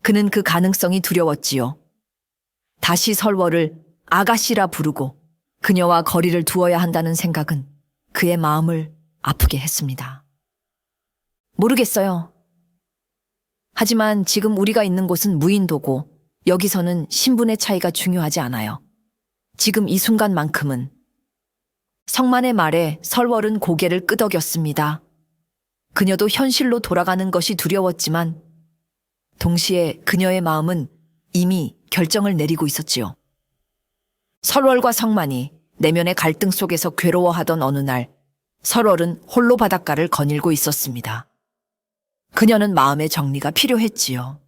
그는 그 가능성이 두려웠지요. 다시 설월을 아가씨라 부르고 그녀와 거리를 두어야 한다는 생각은 그의 마음을 아프게 했습니다. 모르겠어요. 하지만 지금 우리가 있는 곳은 무인도고 여기서는 신분의 차이가 중요하지 않아요. 지금 이 순간만큼은. 성만의 말에 설월은 고개를 끄덕였습니다. 그녀도 현실로 돌아가는 것이 두려웠지만 동시에 그녀의 마음은 이미 결정을 내리고 있었지요. 설월과 성만이 내면의 갈등 속에서 괴로워하던 어느 날 설월은 홀로 바닷가를 거닐고 있었습니다. 그녀는 마음의 정리가 필요했지요.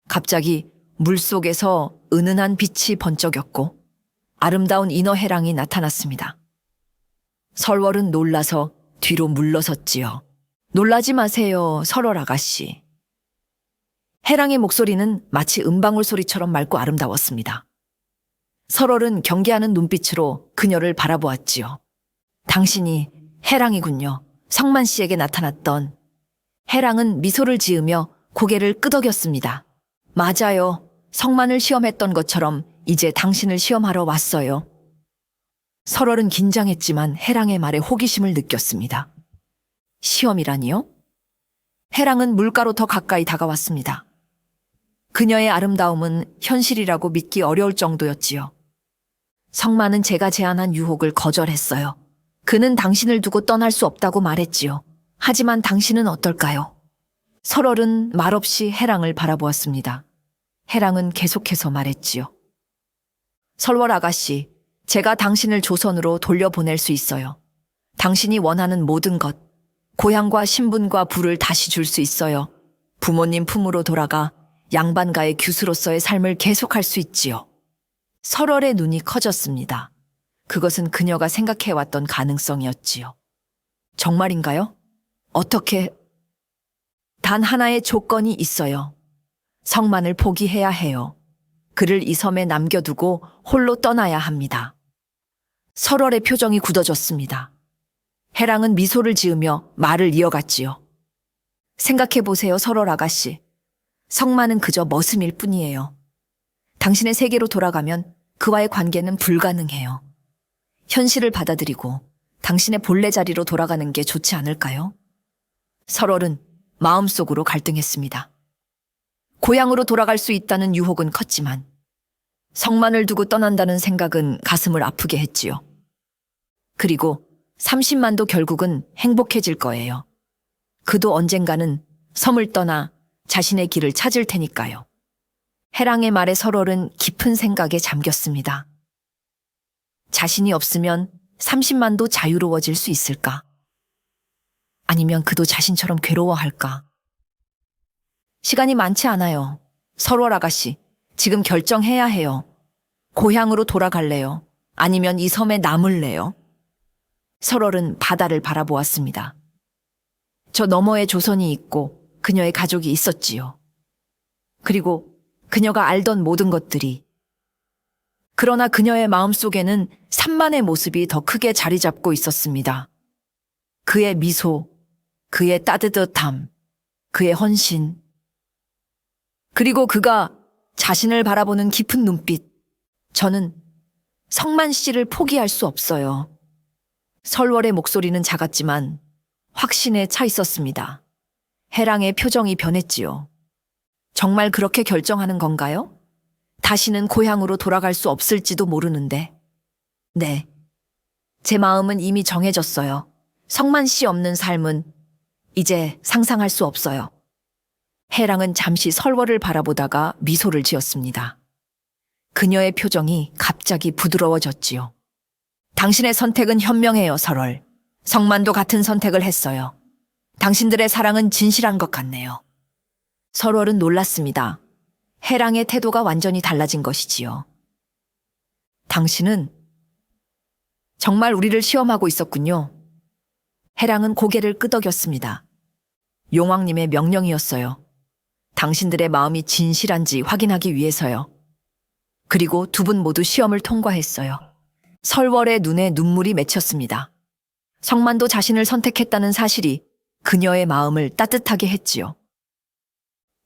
갑자기 물속에서 은은한 빛이 번쩍였고 아름다운 인어 해랑이 나타났습니다. 설월은 놀라서 뒤로 물러섰지요. 놀라지 마세요, 설월 아가씨. 해랑의 목소리는 마치 은방울 소리처럼 맑고 아름다웠습니다. 설월은 경계하는 눈빛으로 그녀를 바라보았지요. 당신이 해랑이군요. 성만 씨에게 나타났던. 해랑은 미소를 지으며 고개를 끄덕였습니다. 맞아요. 성만을 시험했던 것처럼 이제 당신을 시험하러 왔어요. 설월은 긴장했지만 해랑의 말에 호기심을 느꼈습니다. 시험이라니요? 해랑은 물가로 더 가까이 다가왔습니다. 그녀의 아름다움은 현실이라고 믿기 어려울 정도였지요. 성만은 제가 제안한 유혹을 거절했어요. 그는 당신을 두고 떠날 수 없다고 말했지요. 하지만 당신은 어떨까요? 설월은 말없이 해랑을 바라보았습니다. 해랑은 계속해서 말했지요. 설월 아가씨, 제가 당신을 조선으로 돌려보낼 수 있어요. 당신이 원하는 모든 것, 고향과 신분과 부를 다시 줄 수 있어요. 부모님 품으로 돌아가 양반가의 규수로서의 삶을 계속할 수 있지요. 설월의 눈이 커졌습니다. 그것은 그녀가 생각해왔던 가능성이었지요. 정말인가요? 어떻게? 단 하나의 조건이 있어요. 성만을 포기해야 해요. 그를 이 섬에 남겨두고 홀로 떠나야 합니다. 설월의 표정이 굳어졌습니다. 해랑은 미소를 지으며 말을 이어갔지요. 생각해보세요, 설월 아가씨. 성만은 그저 머슴일 뿐이에요. 당신의 세계로 돌아가면 그와의 관계는 불가능해요. 현실을 받아들이고 당신의 본래 자리로 돌아가는 게 좋지 않을까요? 설월은 마음속으로 갈등했습니다. 고향으로 돌아갈 수 있다는 유혹은 컸지만 성만을 두고 떠난다는 생각은 가슴을 아프게 했지요. 그리고 30만도 결국은 행복해질 거예요. 그도 언젠가는 섬을 떠나 자신의 길을 찾을 테니까요. 해랑의 말에 설월은 깊은 생각에 잠겼습니다. 자신이 없으면 30만도 자유로워질 수 있을까? 아니면 그도 자신처럼 괴로워할까? 시간이 많지 않아요. 설월 아가씨, 지금 결정해야 해요. 고향으로 돌아갈래요? 아니면 이 섬에 남을래요? 설월은 바다를 바라보았습니다. 저 너머에 조선이 있고 그녀의 가족이 있었지요. 그리고 그녀가 알던 모든 것들이. 그러나 그녀의 마음속에는 산만의 모습이 더 크게 자리 잡고 있었습니다. 그의 미소, 그의 따뜻함, 그의 헌신. 그리고 그가 자신을 바라보는 깊은 눈빛. 저는 성만 씨를 포기할 수 없어요. 설월의 목소리는 작았지만 확신에 차 있었습니다. 해랑의 표정이 변했지요. 정말 그렇게 결정하는 건가요? 다시는 고향으로 돌아갈 수 없을지도 모르는데. 네. 제 마음은 이미 정해졌어요. 성만 씨 없는 삶은 이제 상상할 수 없어요. 해랑은 잠시 설월을 바라보다가 미소를 지었습니다. 그녀의 표정이 갑자기 부드러워졌지요. 당신의 선택은 현명해요, 설월. 성만도 같은 선택을 했어요. 당신들의 사랑은 진실한 것 같네요. 설월은 놀랐습니다. 해랑의 태도가 완전히 달라진 것이지요. 당신은 정말 우리를 시험하고 있었군요. 해랑은 고개를 끄덕였습니다. 용왕님의 명령이었어요. 당신들의 마음이 진실한지 확인하기 위해서요. 그리고 두 분 모두 시험을 통과했어요. 설월의 눈에 눈물이 맺혔습니다. 성만도 자신을 선택했다는 사실이 그녀의 마음을 따뜻하게 했지요.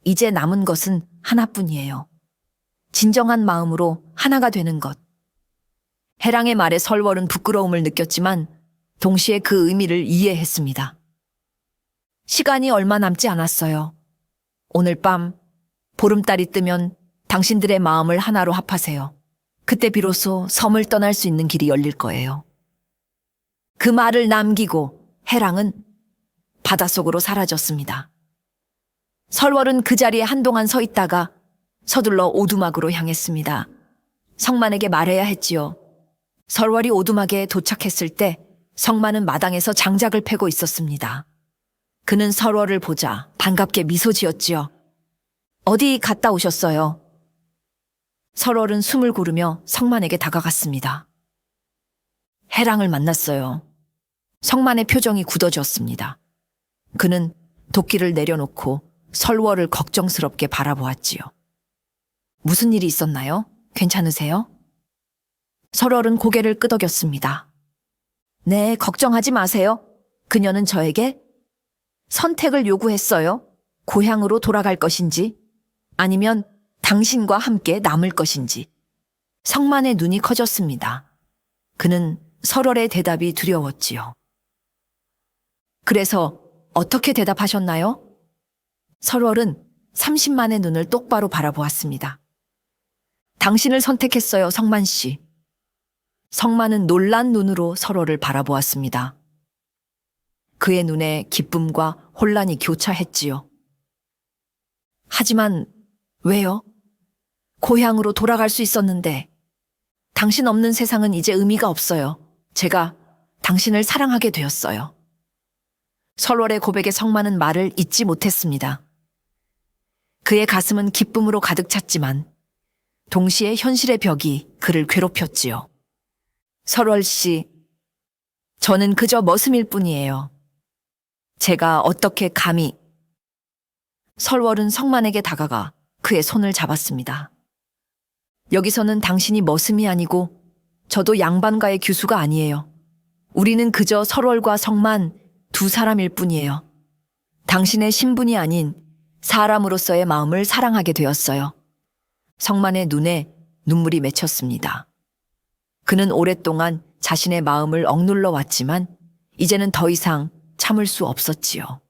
이제 남은 것은 하나뿐이에요. 진정한 마음으로 하나가 되는 것. 해랑의 말에 설월은 부끄러움을 느꼈지만 동시에 그 의미를 이해했습니다. 시간이 얼마 남지 않았어요. 오늘 밤 보름달이 뜨면 당신들의 마음을 하나로 합하세요. 그때 비로소 섬을 떠날 수 있는 길이 열릴 거예요. 그 말을 남기고 해랑은 바닷속으로 사라졌습니다. 설월은 그 자리에 한동안 서 있다가 서둘러 오두막으로 향했습니다. 성만에게 말해야 했지요. 설월이 오두막에 도착했을 때 성만은 마당에서 장작을 패고 있었습니다. 그는 설월을 보자 반갑게 미소 지었지요. 어디 갔다 오셨어요? 설월은 숨을 고르며 성만에게 다가갔습니다. 해랑을 만났어요. 성만의 표정이 굳어졌습니다. 그는 도끼를 내려놓고 설월을 걱정스럽게 바라보았지요. 무슨 일이 있었나요? 괜찮으세요? 설월은 고개를 끄덕였습니다. 네, 걱정하지 마세요. 그녀는 저에게 선택을 요구했어요. 고향으로 돌아갈 것인지 아니면 당신과 함께 남을 것인지. 성만의 눈이 커졌습니다. 그는 설월의 대답이 두려웠지요. 그래서 어떻게 대답하셨나요? 설월은 30만의 눈을 똑바로 바라보았습니다. 당신을 선택했어요, 성만 씨. 성만은 놀란 눈으로 설월을 바라보았습니다. 그의 눈에 기쁨과 혼란이 교차했지요. 하지만 왜요? 고향으로 돌아갈 수 있었는데 당신 없는 세상은 이제 의미가 없어요. 제가 당신을 사랑하게 되었어요. 설월의 고백에 성만은 말을 잇지 못했습니다. 그의 가슴은 기쁨으로 가득 찼지만 동시에 현실의 벽이 그를 괴롭혔지요. 설월 씨, 저는 그저 머슴일 뿐이에요. 제가 어떻게 감히... 설월은 성만에게 다가가 그의 손을 잡았습니다. 여기서는 당신이 머슴이 아니고 저도 양반가의 규수가 아니에요. 우리는 그저 설월과 성만 두 사람일 뿐이에요. 당신의 신분이 아닌 사람으로서의 마음을 사랑하게 되었어요. 성만의 눈에 눈물이 맺혔습니다. 그는 오랫동안 자신의 마음을 억눌러 왔지만 이제는 더 이상 참을 수 없었지요.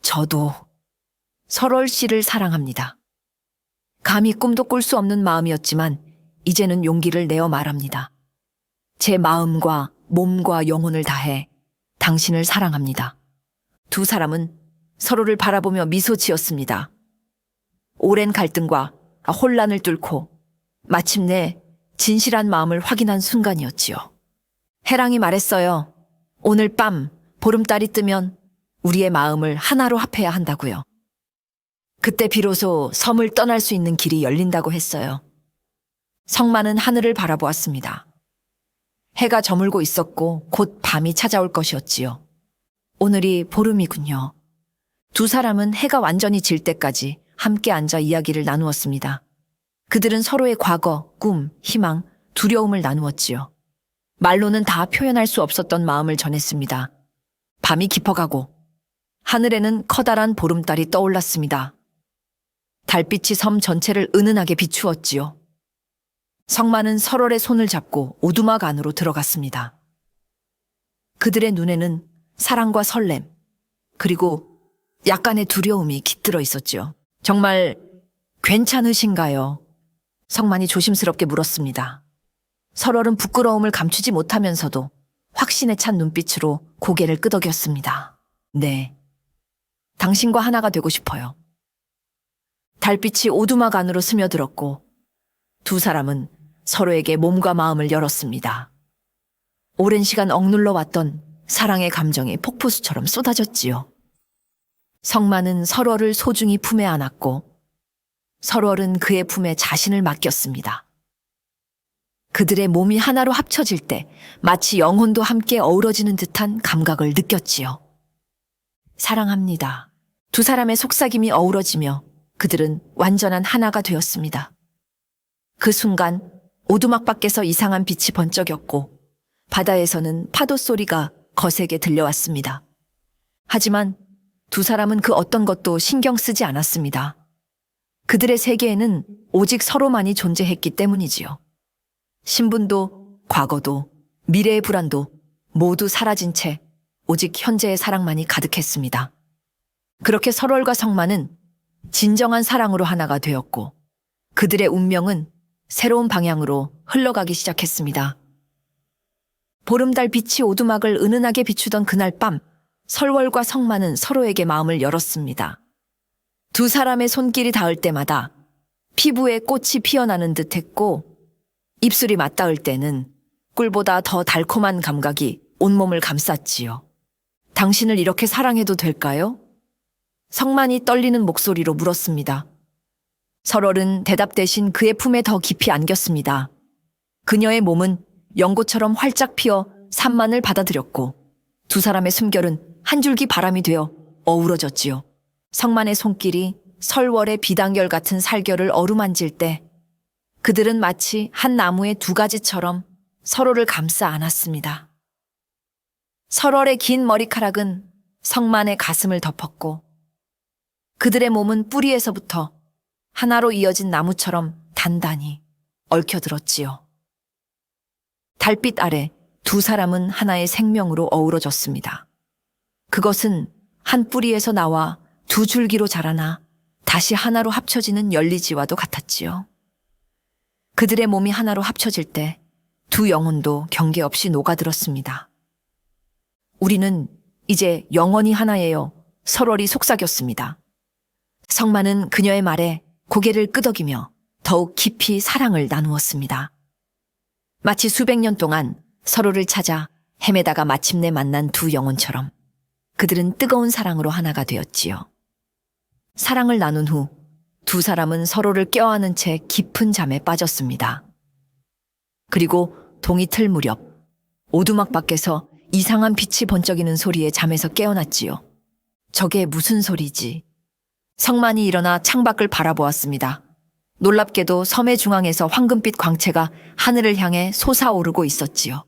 저도 설월 씨를 사랑합니다. 감히 꿈도 꿀 수 없는 마음이었지만 이제는 용기를 내어 말합니다. 제 마음과 몸과 영혼을 다해 당신을 사랑합니다. 두 사람은 서로를 바라보며 미소 지었습니다. 오랜 갈등과 혼란을 뚫고 마침내 진실한 마음을 확인한 순간이었지요. 해랑이 말했어요. 오늘 밤 보름달이 뜨면 우리의 마음을 하나로 합해야 한다고요. 그때 비로소 섬을 떠날 수 있는 길이 열린다고 했어요. 성만은 하늘을 바라보았습니다. 해가 저물고 있었고 곧 밤이 찾아올 것이었지요. 오늘이 보름이군요. 두 사람은 해가 완전히 질 때까지 함께 앉아 이야기를 나누었습니다. 그들은 서로의 과거, 꿈, 희망, 두려움을 나누었지요. 말로는 다 표현할 수 없었던 마음을 전했습니다. 밤이 깊어가고 하늘에는 커다란 보름달이 떠올랐습니다. 달빛이 섬 전체를 은은하게 비추었지요. 성만은 설월의 손을 잡고 오두막 안으로 들어갔습니다. 그들의 눈에는 사랑과 설렘, 그리고 약간의 두려움이 깃들어 있었지요. 정말 괜찮으신가요? 성만이 조심스럽게 물었습니다. 설월은 부끄러움을 감추지 못하면서도 확신에 찬 눈빛으로 고개를 끄덕였습니다. 네, 당신과 하나가 되고 싶어요. 달빛이 오두막 안으로 스며들었고 두 사람은 서로에게 몸과 마음을 열었습니다. 오랜 시간 억눌러 왔던 사랑의 감정이 폭포수처럼 쏟아졌지요. 성만은 설월을 소중히 품에 안았고 설월은 그의 품에 자신을 맡겼습니다. 그들의 몸이 하나로 합쳐질 때 마치 영혼도 함께 어우러지는 듯한 감각을 느꼈지요. 사랑합니다. 두 사람의 속삭임이 어우러지며 그들은 완전한 하나가 되었습니다. 그 순간 오두막 밖에서 이상한 빛이 번쩍였고 바다에서는 파도 소리가 거세게 들려왔습니다. 하지만 두 사람은 그 어떤 것도 신경 쓰지 않았습니다. 그들의 세계에는 오직 서로만이 존재했기 때문이지요. 신분도 과거도 미래의 불안도 모두 사라진 채 오직 현재의 사랑만이 가득했습니다. 그렇게 설월과 성만은 진정한 사랑으로 하나가 되었고 그들의 운명은 새로운 방향으로 흘러가기 시작했습니다. 보름달 빛이 오두막을 은은하게 비추던 그날 밤 설월과 성만은 서로에게 마음을 열었습니다. 두 사람의 손길이 닿을 때마다 피부에 꽃이 피어나는 듯 했고 입술이 맞닿을 때는 꿀보다 더 달콤한 감각이 온몸을 감쌌지요. 당신을 이렇게 사랑해도 될까요? 성만이 떨리는 목소리로 물었습니다. 설월은 대답 대신 그의 품에 더 깊이 안겼습니다. 그녀의 몸은 연고처럼 활짝 피어 산만을 받아들였고 두 사람의 숨결은 한 줄기 바람이 되어 어우러졌지요. 성만의 손길이 설월의 비단결 같은 살결을 어루만질 때 그들은 마치 한 나무의 두 가지처럼 서로를 감싸 안았습니다. 설월의 긴 머리카락은 성만의 가슴을 덮었고 그들의 몸은 뿌리에서부터 하나로 이어진 나무처럼 단단히 얽혀들었지요. 달빛 아래 두 사람은 하나의 생명으로 어우러졌습니다. 그것은 한 뿌리에서 나와 두 줄기로 자라나 다시 하나로 합쳐지는 열리지와도 같았지요. 그들의 몸이 하나로 합쳐질 때 두 영혼도 경계 없이 녹아들었습니다. 우리는 이제 영원히 하나예요. 설월이 속삭였습니다. 성만은 그녀의 말에 고개를 끄덕이며 더욱 깊이 사랑을 나누었습니다. 마치 수백 년 동안 서로를 찾아 헤매다가 마침내 만난 두 영혼처럼 그들은 뜨거운 사랑으로 하나가 되었지요. 사랑을 나눈 후 두 사람은 서로를 껴안은 채 깊은 잠에 빠졌습니다. 그리고 동이틀 무렵 오두막 밖에서 이상한 빛이 번쩍이는 소리에 잠에서 깨어났지요. 저게 무슨 소리지? 성만이 일어나 창밖을 바라보았습니다. 놀랍게도 섬의 중앙에서 황금빛 광채가 하늘을 향해 솟아오르고 있었지요.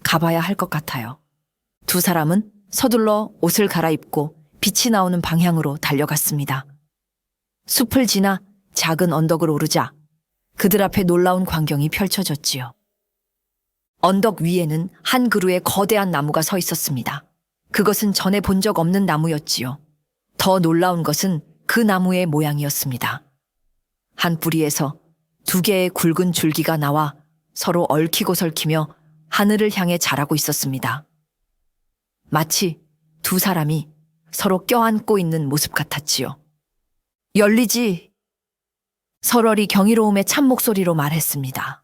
가봐야 할 것 같아요. 두 사람은 서둘러 옷을 갈아입고 빛이 나오는 방향으로 달려갔습니다. 숲을 지나 작은 언덕을 오르자 그들 앞에 놀라운 광경이 펼쳐졌지요. 언덕 위에는 한 그루의 거대한 나무가 서 있었습니다. 그것은 전에 본 적 없는 나무였지요. 더 놀라운 것은 그 나무의 모양이었습니다. 한 뿌리에서 두 개의 굵은 줄기가 나와 서로 얽히고 설키며 하늘을 향해 자라고 있었습니다. 마치 두 사람이 서로 껴안고 있는 모습 같았지요. 열리지! 설월이 경이로움의 참 목소리로 말했습니다.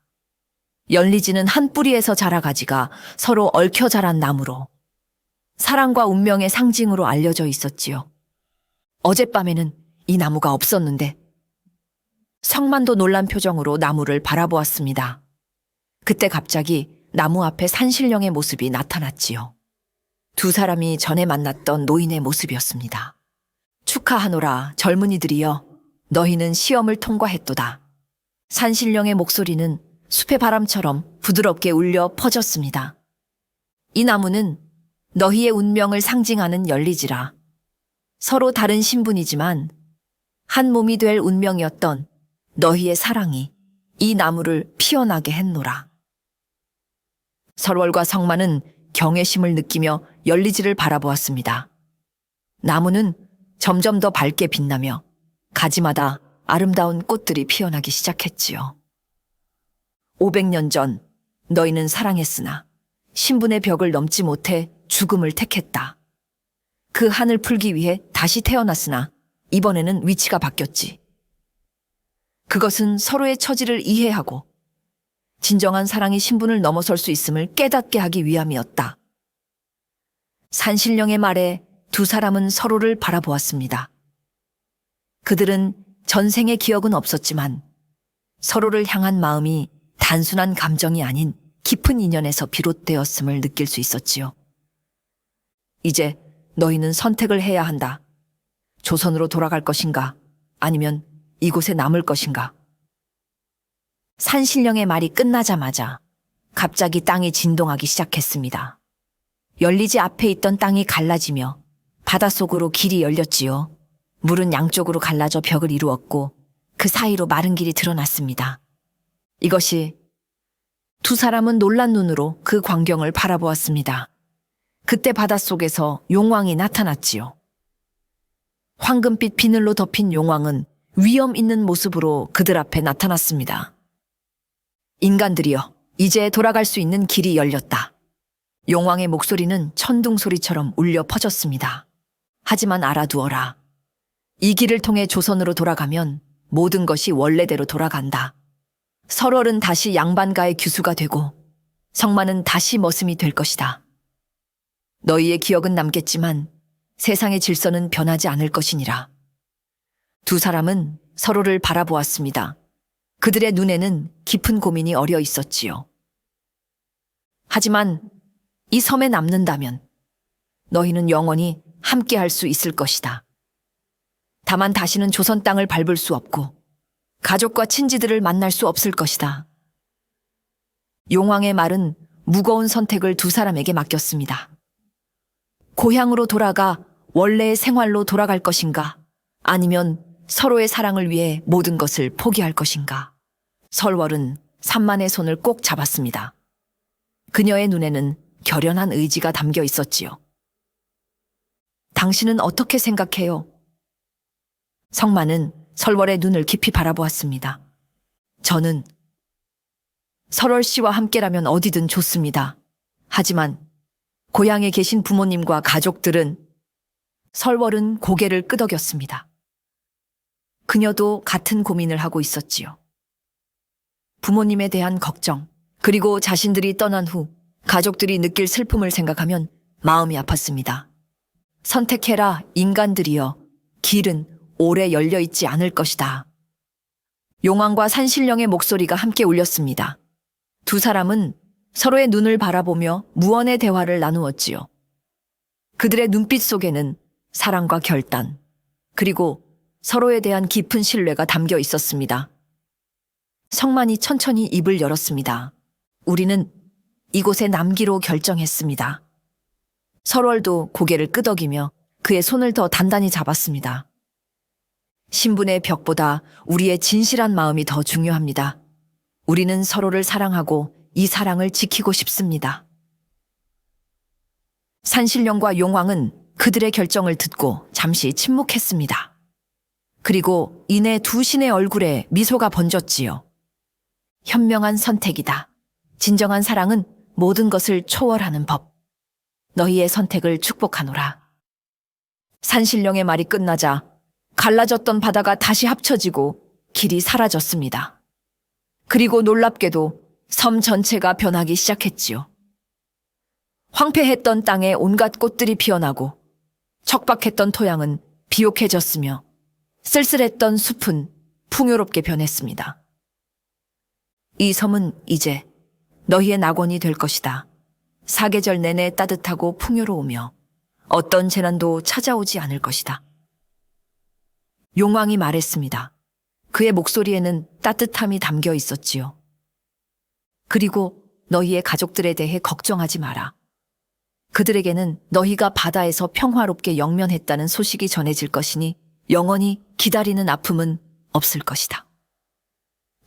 열리지는 한 뿌리에서 자라가지가 서로 얽혀 자란 나무로 사랑과 운명의 상징으로 알려져 있었지요. 어젯밤에는 이 나무가 없었는데 성만도 놀란 표정으로 나무를 바라보았습니다. 그때 갑자기 나무 앞에 산신령의 모습이 나타났지요. 두 사람이 전에 만났던 노인의 모습이었습니다. 축하하노라 젊은이들이여, 너희는 시험을 통과했도다. 산신령의 목소리는 숲의 바람처럼 부드럽게 울려 퍼졌습니다. 이 나무는 너희의 운명을 상징하는 열리지라. 서로 다른 신분이지만 한 몸이 될 운명이었던 너희의 사랑이 이 나무를 피어나게 했노라. 설월과 성만은 경외심을 느끼며 열리지를 바라보았습니다. 나무는 점점 더 밝게 빛나며 가지마다 아름다운 꽃들이 피어나기 시작했지요. 500년 전 너희는 사랑했으나 신분의 벽을 넘지 못해 죽음을 택했다. 그 한을 풀기 위해 다시 태어났으나 이번에는 위치가 바뀌었지. 그것은 서로의 처지를 이해하고 진정한 사랑이 신분을 넘어설 수 있음을 깨닫게 하기 위함이었다. 산신령의 말에 두 사람은 서로를 바라보았습니다. 그들은 전생의 기억은 없었지만 서로를 향한 마음이 단순한 감정이 아닌 깊은 인연에서 비롯되었음을 느낄 수 있었지요. 이제 너희는 선택을 해야 한다. 조선으로 돌아갈 것인가? 아니면 이곳에 남을 것인가? 산신령의 말이 끝나자마자 갑자기 땅이 진동하기 시작했습니다. 열리지 앞에 있던 땅이 갈라지며 바닷속으로 길이 열렸지요. 물은 양쪽으로 갈라져 벽을 이루었고 그 사이로 마른 길이 드러났습니다. 이것이 두 사람은 놀란 눈으로 그 광경을 바라보았습니다. 그때 바닷속에서 용왕이 나타났지요. 황금빛 비늘로 덮인 용왕은 위험 있는 모습으로 그들 앞에 나타났습니다. 인간들이여, 이제 돌아갈 수 있는 길이 열렸다. 용왕의 목소리는 천둥 소리처럼 울려 퍼졌습니다. 하지만 알아두어라. 이 길을 통해 조선으로 돌아가면 모든 것이 원래대로 돌아간다. 설월은 다시 양반가의 규수가 되고 성만은 다시 머슴이 될 것이다. 너희의 기억은 남겠지만 세상의 질서는 변하지 않을 것이니라. 두 사람은 서로를 바라보았습니다. 그들의 눈에는 깊은 고민이 어려 있었지요. 하지만 이 섬에 남는다면 너희는 영원히 함께 할 수 있을 것이다. 다만 다시는 조선 땅을 밟을 수 없고 가족과 친지들을 만날 수 없을 것이다. 용왕의 말은 무거운 선택을 두 사람에게 맡겼습니다. 고향으로 돌아가 원래의 생활로 돌아갈 것인가? 아니면 서로의 사랑을 위해 모든 것을 포기할 것인가? 설월은 산만의 손을 꼭 잡았습니다. 그녀의 눈에는 결연한 의지가 담겨 있었지요. 당신은 어떻게 생각해요? 성만은 설월의 눈을 깊이 바라보았습니다. 저는 설월 씨와 함께라면 어디든 좋습니다. 하지만 고향에 계신 부모님과 가족들은 설월은 고개를 끄덕였습니다. 그녀도 같은 고민을 하고 있었지요. 부모님에 대한 걱정, 그리고 자신들이 떠난 후 가족들이 느낄 슬픔을 생각하면 마음이 아팠습니다. 선택해라, 인간들이여. 길은 오래 열려 있지 않을 것이다. 용왕과 산신령의 목소리가 함께 울렸습니다. 두 사람은 서로의 눈을 바라보며 무언의 대화를 나누었지요. 그들의 눈빛 속에는 사랑과 결단, 그리고 서로에 대한 깊은 신뢰가 담겨 있었습니다. 성만이 천천히 입을 열었습니다. 우리는 이곳에 남기로 결정했습니다. 설월도 고개를 끄덕이며 그의 손을 더 단단히 잡았습니다. 신분의 벽보다 우리의 진실한 마음이 더 중요합니다. 우리는 서로를 사랑하고 이 사랑을 지키고 싶습니다. 산신령과 용왕은 그들의 결정을 듣고 잠시 침묵했습니다. 그리고 이내 두 신의 얼굴에 미소가 번졌지요. 현명한 선택이다. 진정한 사랑은 모든 것을 초월하는 법. 너희의 선택을 축복하노라. 산신령의 말이 끝나자 갈라졌던 바다가 다시 합쳐지고 길이 사라졌습니다. 그리고 놀랍게도 섬 전체가 변하기 시작했지요. 황폐했던 땅에 온갖 꽃들이 피어나고 척박했던 토양은 비옥해졌으며 쓸쓸했던 숲은 풍요롭게 변했습니다. 이 섬은 이제 너희의 낙원이 될 것이다. 사계절 내내 따뜻하고 풍요로우며 어떤 재난도 찾아오지 않을 것이다. 용왕이 말했습니다. 그의 목소리에는 따뜻함이 담겨 있었지요. 그리고 너희의 가족들에 대해 걱정하지 마라. 그들에게는 너희가 바다에서 평화롭게 영면했다는 소식이 전해질 것이니 영원히 기다리는 아픔은 없을 것이다.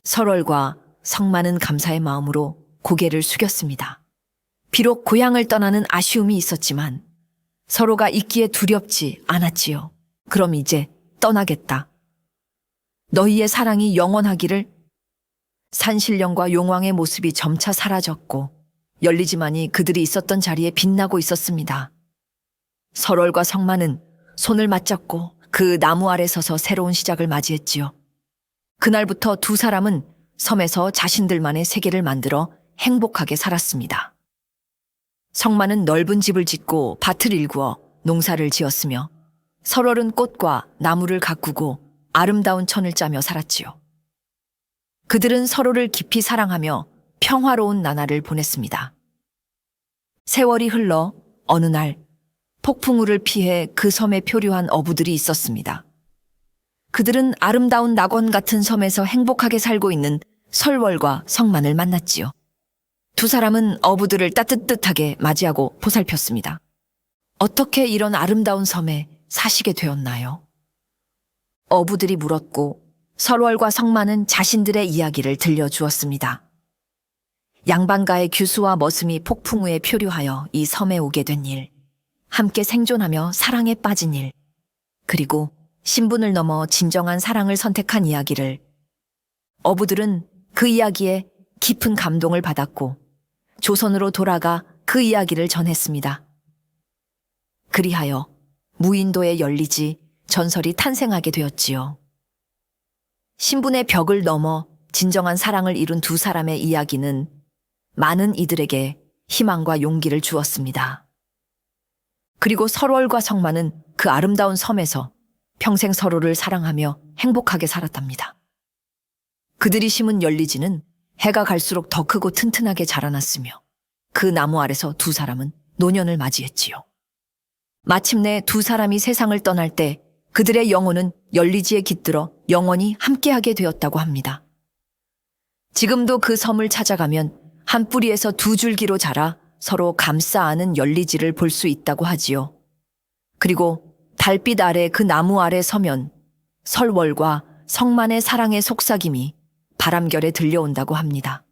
설월과 성만은 감사의 마음으로 고개를 숙였습니다. 비록 고향을 떠나는 아쉬움이 있었지만 서로가 있기에 두렵지 않았지요. 그럼 이제 떠나겠다. 너희의 사랑이 영원하기를. 산신령과 용왕의 모습이 점차 사라졌고 열리지만이 그들이 있었던 자리에 빛나고 있었습니다. 설월과 성만은 손을 맞잡고 그 나무 아래 서서 새로운 시작을 맞이했지요. 그날부터 두 사람은 섬에서 자신들만의 세계를 만들어 행복하게 살았습니다. 성만은 넓은 집을 짓고 밭을 일구어 농사를 지었으며 설월은 꽃과 나무를 가꾸고 아름다운 천을 짜며 살았지요. 그들은 서로를 깊이 사랑하며 평화로운 나날을 보냈습니다. 세월이 흘러 어느 날 폭풍우를 피해 그 섬에 표류한 어부들이 있었습니다. 그들은 아름다운 낙원 같은 섬에서 행복하게 살고 있는 설월과 성만을 만났지요. 두 사람은 어부들을 따뜻하게 맞이하고 보살폈습니다. 어떻게 이런 아름다운 섬에 사시게 되었나요? 어부들이 물었고 설월과 성만은 자신들의 이야기를 들려주었습니다. 양반가의 규수와 머슴이 폭풍우에 표류하여 이 섬에 오게 된 일, 함께 생존하며 사랑에 빠진 일, 그리고 신분을 넘어 진정한 사랑을 선택한 이야기를 어부들은 그 이야기에 깊은 감동을 받았고 조선으로 돌아가 그 이야기를 전했습니다. 그리하여 무인도에 열리지 전설이 탄생하게 되었지요. 신분의 벽을 넘어 진정한 사랑을 이룬 두 사람의 이야기는 많은 이들에게 희망과 용기를 주었습니다. 그리고 설월과 성만은 그 아름다운 섬에서 평생 서로를 사랑하며 행복하게 살았답니다. 그들이 심은 열리지는 해가 갈수록 더 크고 튼튼하게 자라났으며 그 나무 아래서 두 사람은 노년을 맞이했지요. 마침내 두 사람이 세상을 떠날 때 그들의 영혼은 열리지에 깃들어 영원히 함께하게 되었다고 합니다. 지금도 그 섬을 찾아가면 한 뿌리에서 두 줄기로 자라 서로 감싸 안은 열리지를 볼 수 있다고 하지요. 그리고 달빛 아래 그 나무 아래 서면 설월과 성만의 사랑의 속삭임이 바람결에 들려온다고 합니다.